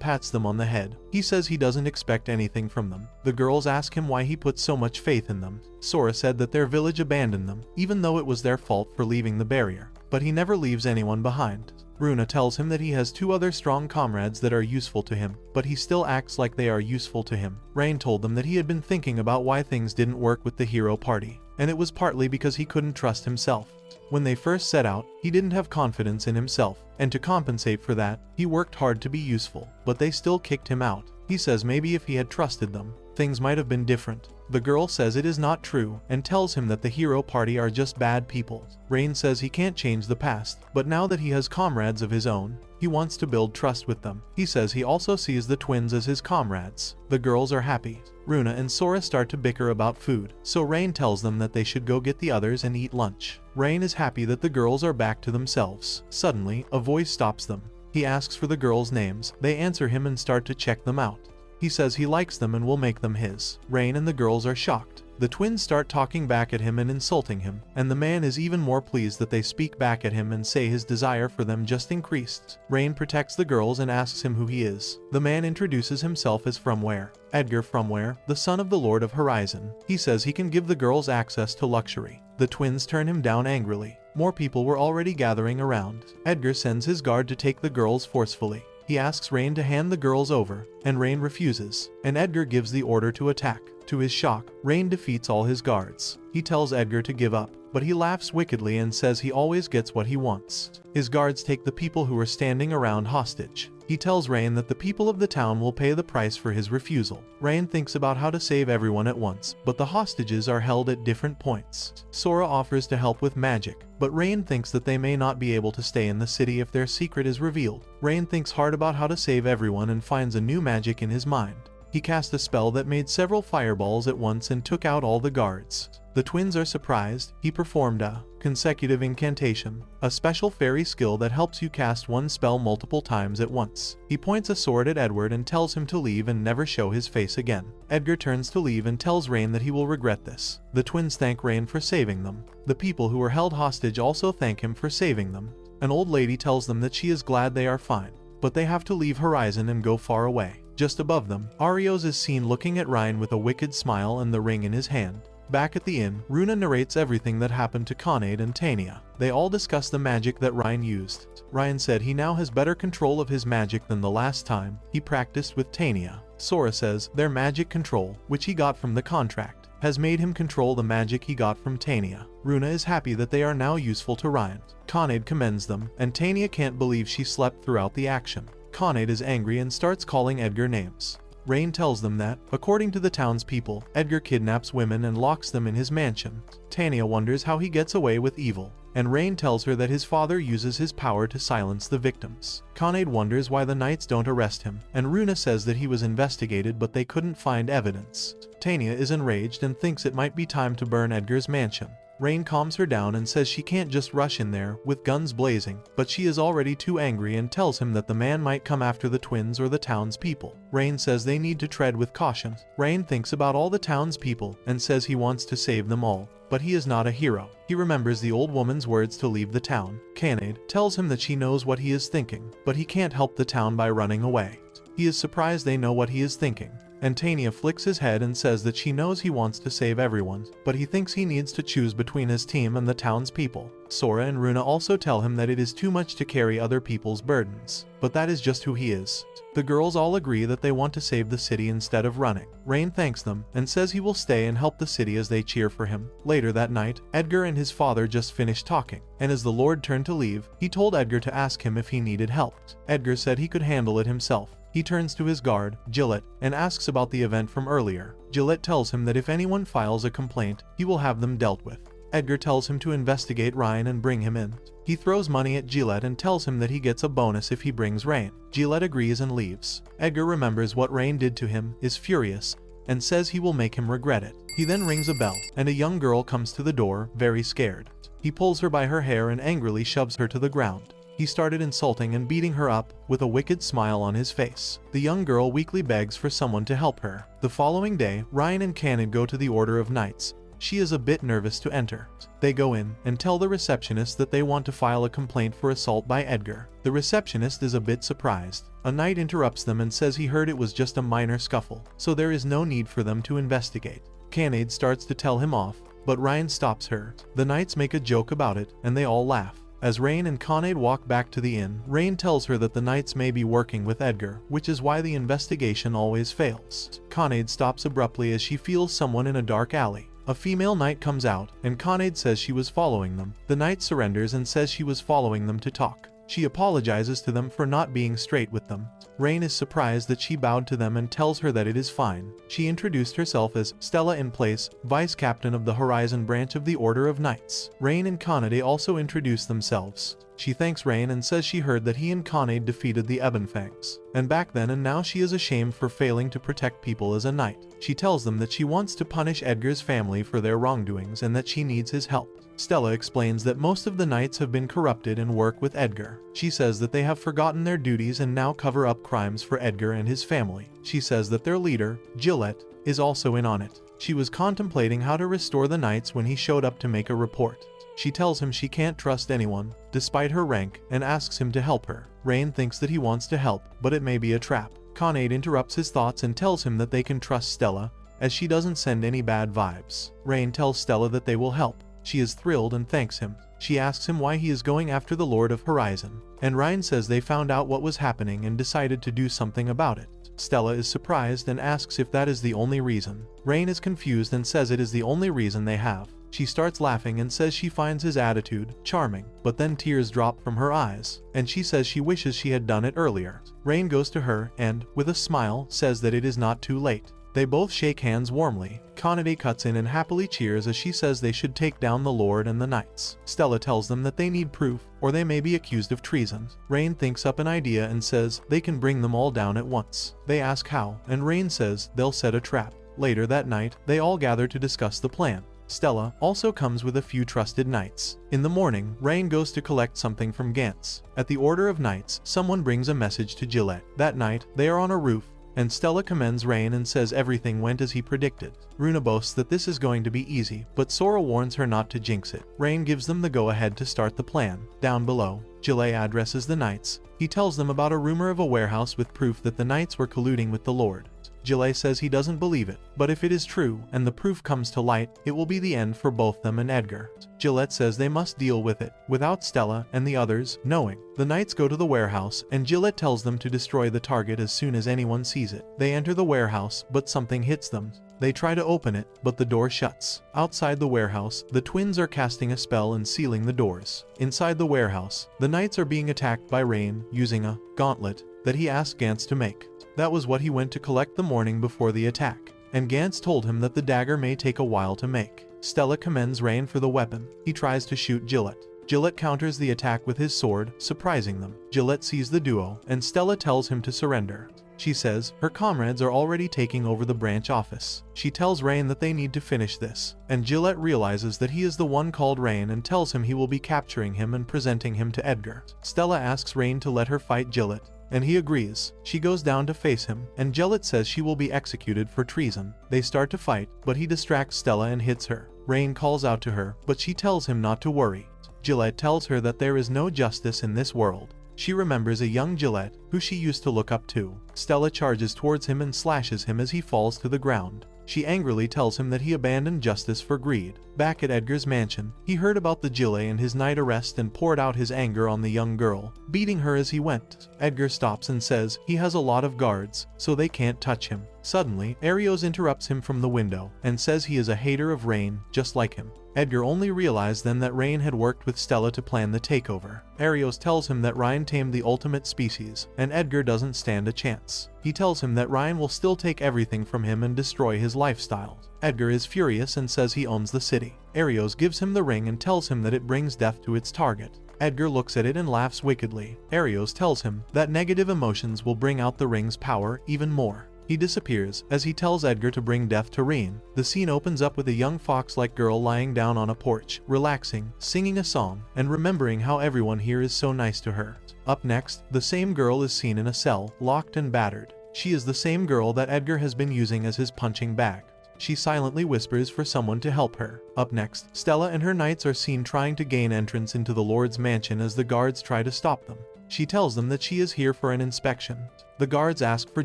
pats them on the head. He says he doesn't expect anything from them. The girls ask him why he put so much faith in them. Sora said that their village abandoned them, even though it was their fault for leaving the barrier. But he never leaves anyone behind. Runa tells him that he has 2 other strong comrades that are useful to him, but he still acts like they are useful to him. Rain told them that he had been thinking about why things didn't work with the hero party, and it was partly because he couldn't trust himself. When they first set out, he didn't have confidence in himself, and to compensate for that, he worked hard to be useful, but they still kicked him out. He says maybe if he had trusted them, things might have been different. The girl says it is not true and tells him that the hero party are just bad people. Rain says he can't change the past, but now that he has comrades of his own, he wants to build trust with them. He says he also sees the twins as his comrades. The girls are happy. Runa and Sora start to bicker about food, so Rain tells them that they should go get the others and eat lunch. Rain is happy that the girls are back to themselves. Suddenly, a voice stops them. He asks for the girls' names. They answer him and start to check them out. He says he likes them and will make them his. Rain and the girls are shocked. The twins start talking back at him and insulting him, and the man is even more pleased that they speak back at him and say his desire for them just increased. Rain protects the girls and asks him who he is. The man introduces himself as Fromware. Edgar Fromware, the son of the Lord of Horizon. He says he can give the girls access to luxury. The twins turn him down angrily. More people were already gathering around. Edgar sends his guard to take the girls forcefully. He asks Rain to hand the girls over, and Rain refuses, and Edgar gives the order to attack. To his shock, Rain defeats all his guards. He tells Edgar to give up, but he laughs wickedly and says he always gets what he wants. His guards take the people who are standing around hostage. He tells Rain that the people of the town will pay the price for his refusal. Rain thinks about how to save everyone at once, but the hostages are held at different points. Sora offers to help with magic, but Rain thinks that they may not be able to stay in the city if their secret is revealed. Rain thinks hard about how to save everyone and finds a new magic in his mind. He cast a spell that made several fireballs at once and took out all the guards. The twins are surprised. He performed a consecutive incantation, a special fairy skill that helps you cast one spell multiple times at once. He points a sword at Edward and tells him to leave and never show his face again. Edgar turns to leave and tells Rain that he will regret this. The twins thank Rain for saving them. The people who were held hostage also thank him for saving them. An old lady tells them that she is glad they are fine, but they have to leave Horizon and go far away. Just above them, Arios is seen looking at Ryan with a wicked smile and the ring in his hand. Back at the inn, Runa narrates everything that happened to Connet and Tania. They all discuss the magic that Ryan used. Ryan said he now has better control of his magic than the last time he practiced with Tania. Sora says their magic control, which he got from the contract, has made him control the magic he got from Tania. Runa is happy that they are now useful to Ryan. Connet commends them, and Tania can't believe she slept throughout the action. Connet is angry and starts calling Edgar names. Rain tells them that, according to the townspeople, Edgar kidnaps women and locks them in his mansion. Tania wonders how he gets away with evil. and Rain tells her that his father uses his power to silence the victims. Connet wonders why the knights don't arrest him, and Runa says that he was investigated but they couldn't find evidence. Tania is enraged and thinks it might be time to burn Edgar's mansion. Rain calms her down and says she can't just rush in there with guns blazing, but she is already too angry and tells him that the man might come after the twins or the townspeople. Rain says they need to tread with caution. Rain thinks about all the townspeople and says he wants to save them all, but he is not a hero. He remembers the old woman's words to leave the town. Connet tells him that she knows what he is thinking, but he can't help the town by running away. He is surprised they know what he is thinking, and Tania flicks his head and says that she knows he wants to save everyone, but he thinks he needs to choose between his team and the townspeople. Sora and Runa also tell him that it is too much to carry other people's burdens, but that is just who he is. The girls all agree that they want to save the city instead of running. Rain thanks them and says he will stay and help the city as they cheer for him. Later that night, Edgar and his father just finished talking, and as the Lord turned to leave, he told Edgar to ask him if he needed help. Edgar said he could handle it himself. He turns to his guard, Gillette, and asks about the event from earlier. Gillette tells him that if anyone files a complaint, he will have them dealt with. Edgar tells him to investigate Ryan and bring him in. He throws money at Gillette and tells him that he gets a bonus if he brings Rain. Gillette agrees and leaves. Edgar remembers what Rain did to him, is furious, and says he will make him regret it. He then rings a bell, and a young girl comes to the door, very scared. He pulls her by her hair and angrily shoves her to the ground. He started insulting and beating her up, with a wicked smile on his face. The young girl weakly begs for someone to help her. The following day, Ryan and Connet go to the Order of Knights. She is a bit nervous to enter. They go in and tell the receptionist that they want to file a complaint for assault by Edgar. The receptionist is a bit surprised. A knight interrupts them and says he heard it was just a minor scuffle, so there is no need for them to investigate. Connet starts to tell him off, but Ryan stops her. The knights make a joke about it, and they all laugh. As Rain and Connet walk back to the inn, Rain tells her that the knights may be working with Edgar, which is why the investigation always fails. Connet stops abruptly as she feels someone in a dark alley. A female knight comes out, and Connet says she was following them. The knight surrenders and says she was following them to talk. She apologizes to them for not being straight with them. Rain is surprised that she bowed to them and tells her that it is fine. She introduced herself as Stella in place, vice captain of the Horizon branch of the Order of Knights. Rain and Connet also introduce themselves. She thanks Rain and says she heard that he and Connet defeated the Ebonfangs, and back then and now she is ashamed for failing to protect people as a knight. She tells them that she wants to punish Edgar's family for their wrongdoings and that she needs his help. Stella explains that most of the knights have been corrupted and work with Edgar. She says that they have forgotten their duties and now cover up crimes for Edgar and his family. She says that their leader, Gillette, is also in on it. She was contemplating how to restore the knights when he showed up to make a report. She tells him she can't trust anyone, despite her rank, and asks him to help her. Rain thinks that he wants to help, but it may be a trap. Connet interrupts his thoughts and tells him that they can trust Stella, as she doesn't send any bad vibes. Rain tells Stella that they will help. She is thrilled and thanks him. She asks him why he is going after the Lord of Horizon, and Ryan says they found out what was happening and decided to do something about it. Stella is surprised and asks if that is the only reason. Rain is confused and says it is the only reason they have. She starts laughing and says she finds his attitude charming, but then tears drop from her eyes, and she says she wishes she had done it earlier. Rain goes to her and, with a smile, says that it is not too late. They both shake hands warmly. Connet cuts in and happily cheers as she says they should take down the Lord and the Knights. Stella tells them that they need proof, or they may be accused of treason. Rain thinks up an idea and says they can bring them all down at once. They ask how, and Rain says they'll set a trap. Later that night, they all gather to discuss the plan. Stella also comes with a few trusted knights. In the morning, Rain goes to collect something from Gantz. At the Order of Knights, someone brings a message to Gillette. That night, they are on a roof, and Stella commends Rain and says everything went as he predicted. Runa boasts that this is going to be easy, but Sora warns her not to jinx it. Rain gives them the go-ahead to start the plan. Down below, Gillette addresses the knights. He tells them about a rumor of a warehouse with proof that the knights were colluding with the Lord. Gillette says he doesn't believe it, but if it is true and the proof comes to light, it will be the end for both them and Edgar. Gillette says they must deal with it, without Stella and the others knowing. The knights go to the warehouse, and Gillette tells them to destroy the target as soon as anyone sees it. They enter the warehouse, but something hits them. They try to open it, but the door shuts. Outside the warehouse, the twins are casting a spell and sealing the doors. Inside the warehouse, the knights are being attacked by Rain using a gauntlet that he asked Gantz to make. That was what he went to collect the morning before the attack, and Gantz told him that the dagger may take a while to make. Stella commends Rain for the weapon. He tries to shoot Gillette. Gillette counters the attack with his sword, surprising them. Gillette sees the duo, and Stella tells him to surrender. She says her comrades are already taking over the branch office. She tells Rain that they need to finish this, and Gillette realizes that he is the one called Rain and tells him he will be capturing him and presenting him to Edgar. Stella asks Rain to let her fight Gillette, and he agrees. She goes down to face him, and Gillette says she will be executed for treason. They start to fight, but he distracts Stella and hits her. Rain calls out to her, but she tells him not to worry. Gillette tells her that there is no justice in this world. She remembers a young Gillette, who she used to look up to. Stella charges towards him and slashes him as he falls to the ground. She angrily tells him that he abandoned justice for greed. Back at Edgar's mansion, he heard about the Gillette and his night arrest and poured out his anger on the young girl, beating her as he went. Edgar stops and says he has a lot of guards, so they can't touch him. Suddenly, Arios interrupts him from the window and says he is a hater of Rain, just like him. Edgar only realized then that Rain had worked with Stella to plan the takeover. Arios tells him that Ryan tamed the ultimate species, and Edgar doesn't stand a chance. He tells him that Ryan will still take everything from him and destroy his lifestyle. Edgar is furious and says he owns the city. Arios gives him the ring and tells him that it brings death to its target. Edgar looks at it and laughs wickedly. Arios tells him that negative emotions will bring out the ring's power even more. He disappears as he tells Edgar to bring death to Rain. The scene opens up with a young fox-like girl lying down on a porch, relaxing, singing a song, and remembering how everyone here is so nice to her. Up next, the same girl is seen in a cell, locked and battered. She is the same girl that Edgar has been using as his punching bag. She silently whispers for someone to help her. Up next, Stella and her knights are seen trying to gain entrance into the Lord's mansion as the guards try to stop them. She tells them that she is here for an inspection. The guards ask for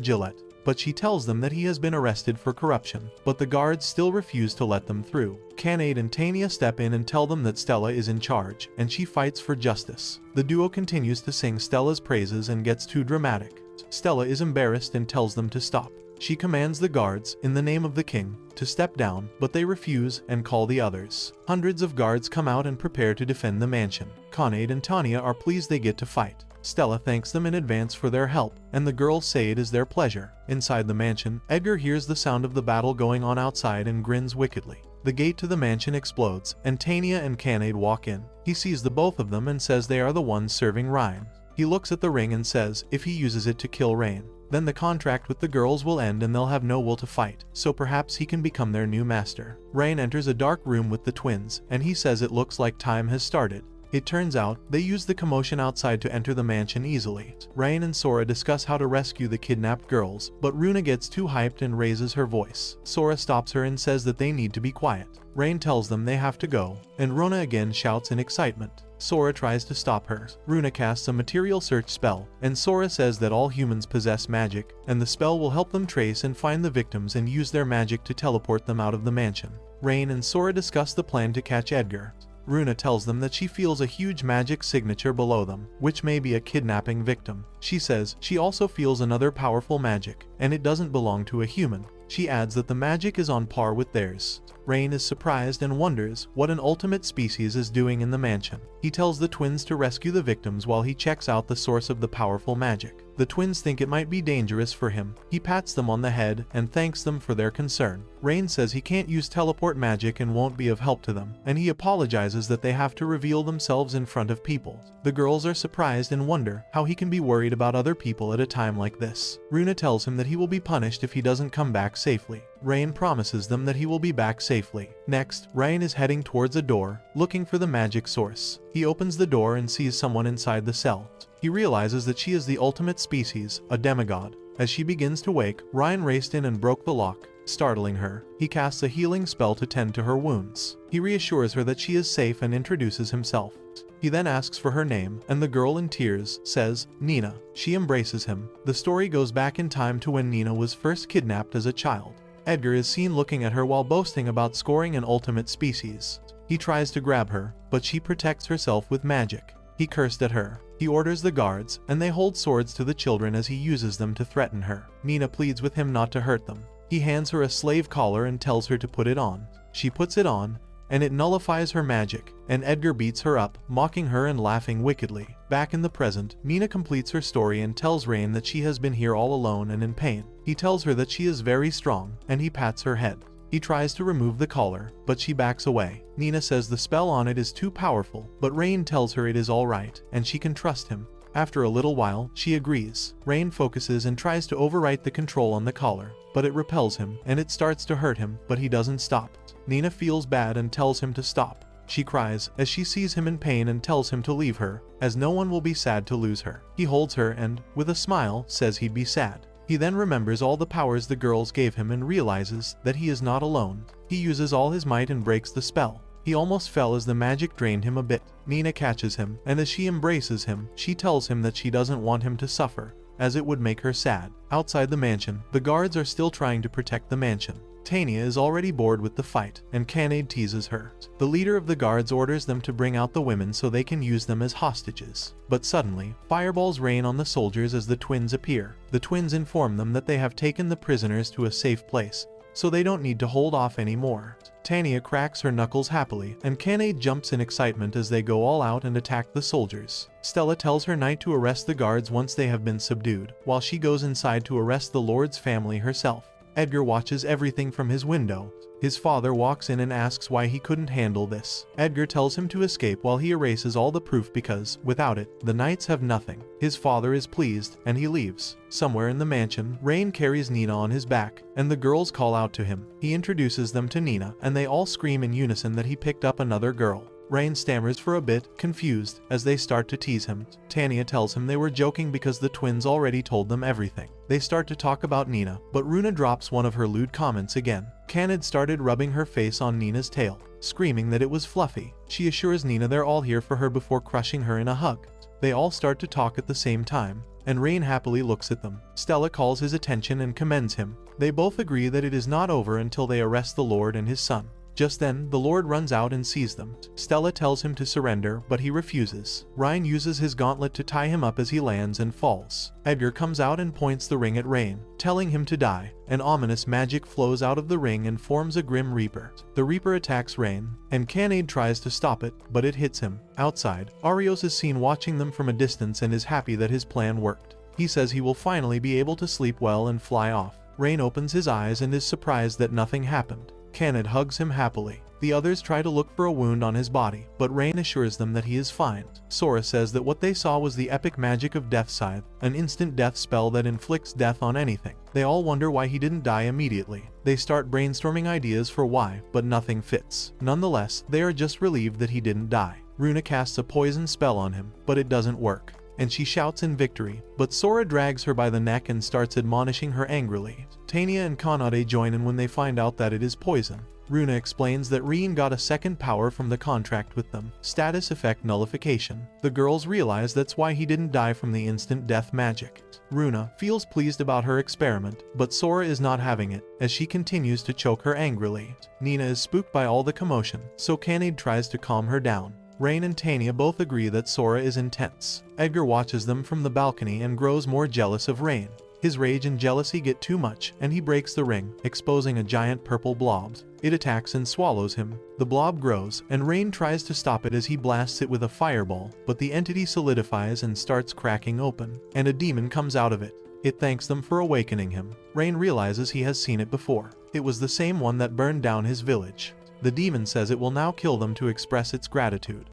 Gillette, but she tells them that he has been arrested for corruption, but the guards still refuse to let them through. Connet and Tania step in and tell them that Stella is in charge, and she fights for justice. The duo continues to sing Stella's praises and gets too dramatic. Stella is embarrassed and tells them to stop. She commands the guards, in the name of the king, to step down, but they refuse and call the others. Hundreds of guards come out and prepare to defend the mansion. Connet and Tania are pleased they get to fight. Stella thanks them in advance for their help, and the girls say it is their pleasure. Inside the mansion, Edgar hears the sound of the battle going on outside and grins wickedly. The gate to the mansion explodes, and Tania and Connet walk in. He sees the both of them and says they are the ones serving Ryan. He looks at the ring and says if he uses it to kill Rain, then the contract with the girls will end and they'll have no will to fight, so perhaps he can become their new master. Rain enters a dark room with the twins, and he says it looks like time has started. It turns out, they use the commotion outside to enter the mansion easily. Rain and Sora discuss how to rescue the kidnapped girls, but Runa gets too hyped and raises her voice. Sora stops her and says that they need to be quiet. Rain tells them they have to go, and Runa again shouts in excitement. Sora tries to stop her. Runa casts a material search spell, and Sora says that all humans possess magic, and the spell will help them trace and find the victims and use their magic to teleport them out of the mansion. Rain and Sora discuss the plan to catch Edgar. Runa tells them that she feels a huge magic signature below them, which may be a kidnapping victim. She says she also feels another powerful magic, and it doesn't belong to a human. She adds that the magic is on par with theirs. Rain is surprised and wonders what an ultimate species is doing in the mansion. He tells the twins to rescue the victims while he checks out the source of the powerful magic. The twins think it might be dangerous for him. He pats them on the head and thanks them for their concern. Rain says he can't use teleport magic and won't be of help to them, and he apologizes that they have to reveal themselves in front of people. The girls are surprised and wonder how he can be worried about other people at a time like this. Runa tells him that he will be punished if he doesn't come back safely. Rain promises them that he will be back safely. Next, Ryan is heading towards a door, looking for the magic source. He opens the door and sees someone inside the cell. He realizes that she is the ultimate species, a demigod. As she begins to wake, Ryan raced in and broke the lock, startling her. He casts a healing spell to tend to her wounds. He reassures her that she is safe and introduces himself. He then asks for her name, and the girl in tears says, Nina. She embraces him. The story goes back in time to when Nina was first kidnapped as a child. Edgar is seen looking at her while boasting about scoring an ultimate species. He tries to grab her, but she protects herself with magic. He cursed at her. He orders the guards, and they hold swords to the children as he uses them to threaten her. Nina pleads with him not to hurt them. He hands her a slave collar and tells her to put it on. She puts it on, and it nullifies her magic, and Edgar beats her up, mocking her and laughing wickedly. Back in the present, Nina completes her story and tells Rain that she has been here all alone and in pain. He tells her that she is very strong, and he pats her head. He He tries to remove the collar, but she backs away. Nina says the spell on it is too powerful, but Rain tells her it is alright, and she can trust him. After a little while, she agrees. Rain focuses and tries to overwrite the control on the collar, but it repels him, and it starts to hurt him, but he doesn't stop. Nina feels bad and tells him to stop. She cries as she sees him in pain and tells him to leave her, as no one will be sad to lose her. He holds her and, with a smile, says he'd be sad. He then remembers all the powers the girls gave him and realizes that he is not alone. He uses all his might and breaks the spell. He almost fell as the magic drained him a bit. Nina catches him, and as she embraces him, she tells him that she doesn't want him to suffer, as it would make her sad. Outside the mansion, the guards are still trying to protect the mansion. Tania is already bored with the fight, and Connet teases her. The leader of the guards orders them to bring out the women so they can use them as hostages. But suddenly, fireballs rain on the soldiers as the twins appear. The twins inform them that they have taken the prisoners to a safe place, so they don't need to hold off anymore. Tania cracks her knuckles happily, and Connet jumps in excitement as they go all out and attack the soldiers. Stella tells her knight to arrest the guards once they have been subdued, while she goes inside to arrest the lord's family herself. Edgar watches everything from his window. His father walks in and asks why he couldn't handle this. Edgar tells him to escape while he erases all the proof because, without it, the knights have nothing. His father is pleased, and he leaves. Somewhere in the mansion, Rain carries Nina on his back, and the girls call out to him. He introduces them to Nina, and they all scream in unison that he picked up another girl. Rain stammers for a bit, confused, as they start to tease him. Tania tells him they were joking because the twins already told them everything. They start to talk about Nina, but Runa drops one of her lewd comments again. Connet started rubbing her face on Nina's tail, screaming that it was fluffy. She assures Nina they're all here for her before crushing her in a hug. They all start to talk at the same time, and Rain happily looks at them. Stella calls his attention and commends him. They both agree that it is not over until they arrest the Lord and his son. Just then, the Lord runs out and sees them. Stella tells him to surrender, but he refuses. Ryan uses his gauntlet to tie him up as he lands and falls. Edgar comes out and points the ring at Rain, telling him to die. An ominous magic flows out of the ring and forms a grim reaper. The reaper attacks Rain, and Connet tries to stop it, but it hits him. Outside, Arios is seen watching them from a distance and is happy that his plan worked. He says he will finally be able to sleep well and fly off. Rain opens his eyes and is surprised that nothing happened. Connet hugs him happily. The others try to look for a wound on his body, but Rain assures them that he is fine. Sora says that what they saw was the epic magic of Death Scythe, an instant death spell that inflicts death on anything. They all wonder why he didn't die immediately. They start brainstorming ideas for why, but nothing fits. Nonetheless, they are just relieved that he didn't die. Runa casts a poison spell on him, but it doesn't work, and she shouts in victory, but Sora drags her by the neck and starts admonishing her angrily. Tania and Connet join in when they find out that it is poison. Runa explains that Rien got a second power from the contract with them, status effect nullification. The girls realize that's why he didn't die from the instant death magic. Runa feels pleased about her experiment, but Sora is not having it, as she continues to choke her angrily. Nina is spooked by all the commotion, so Connet tries to calm her down. Rain and Tania both agree that Sora is intense. Edgar watches them from the balcony and grows more jealous of Rain. His rage and jealousy get too much, and he breaks the ring, exposing a giant purple blob. It attacks and swallows him. The blob grows, and Rain tries to stop it as he blasts it with a fireball, but the entity solidifies and starts cracking open, and a demon comes out of it. It thanks them for awakening him. Rain realizes he has seen it before. It was the same one that burned down his village. The demon says it will now kill them to express its gratitude.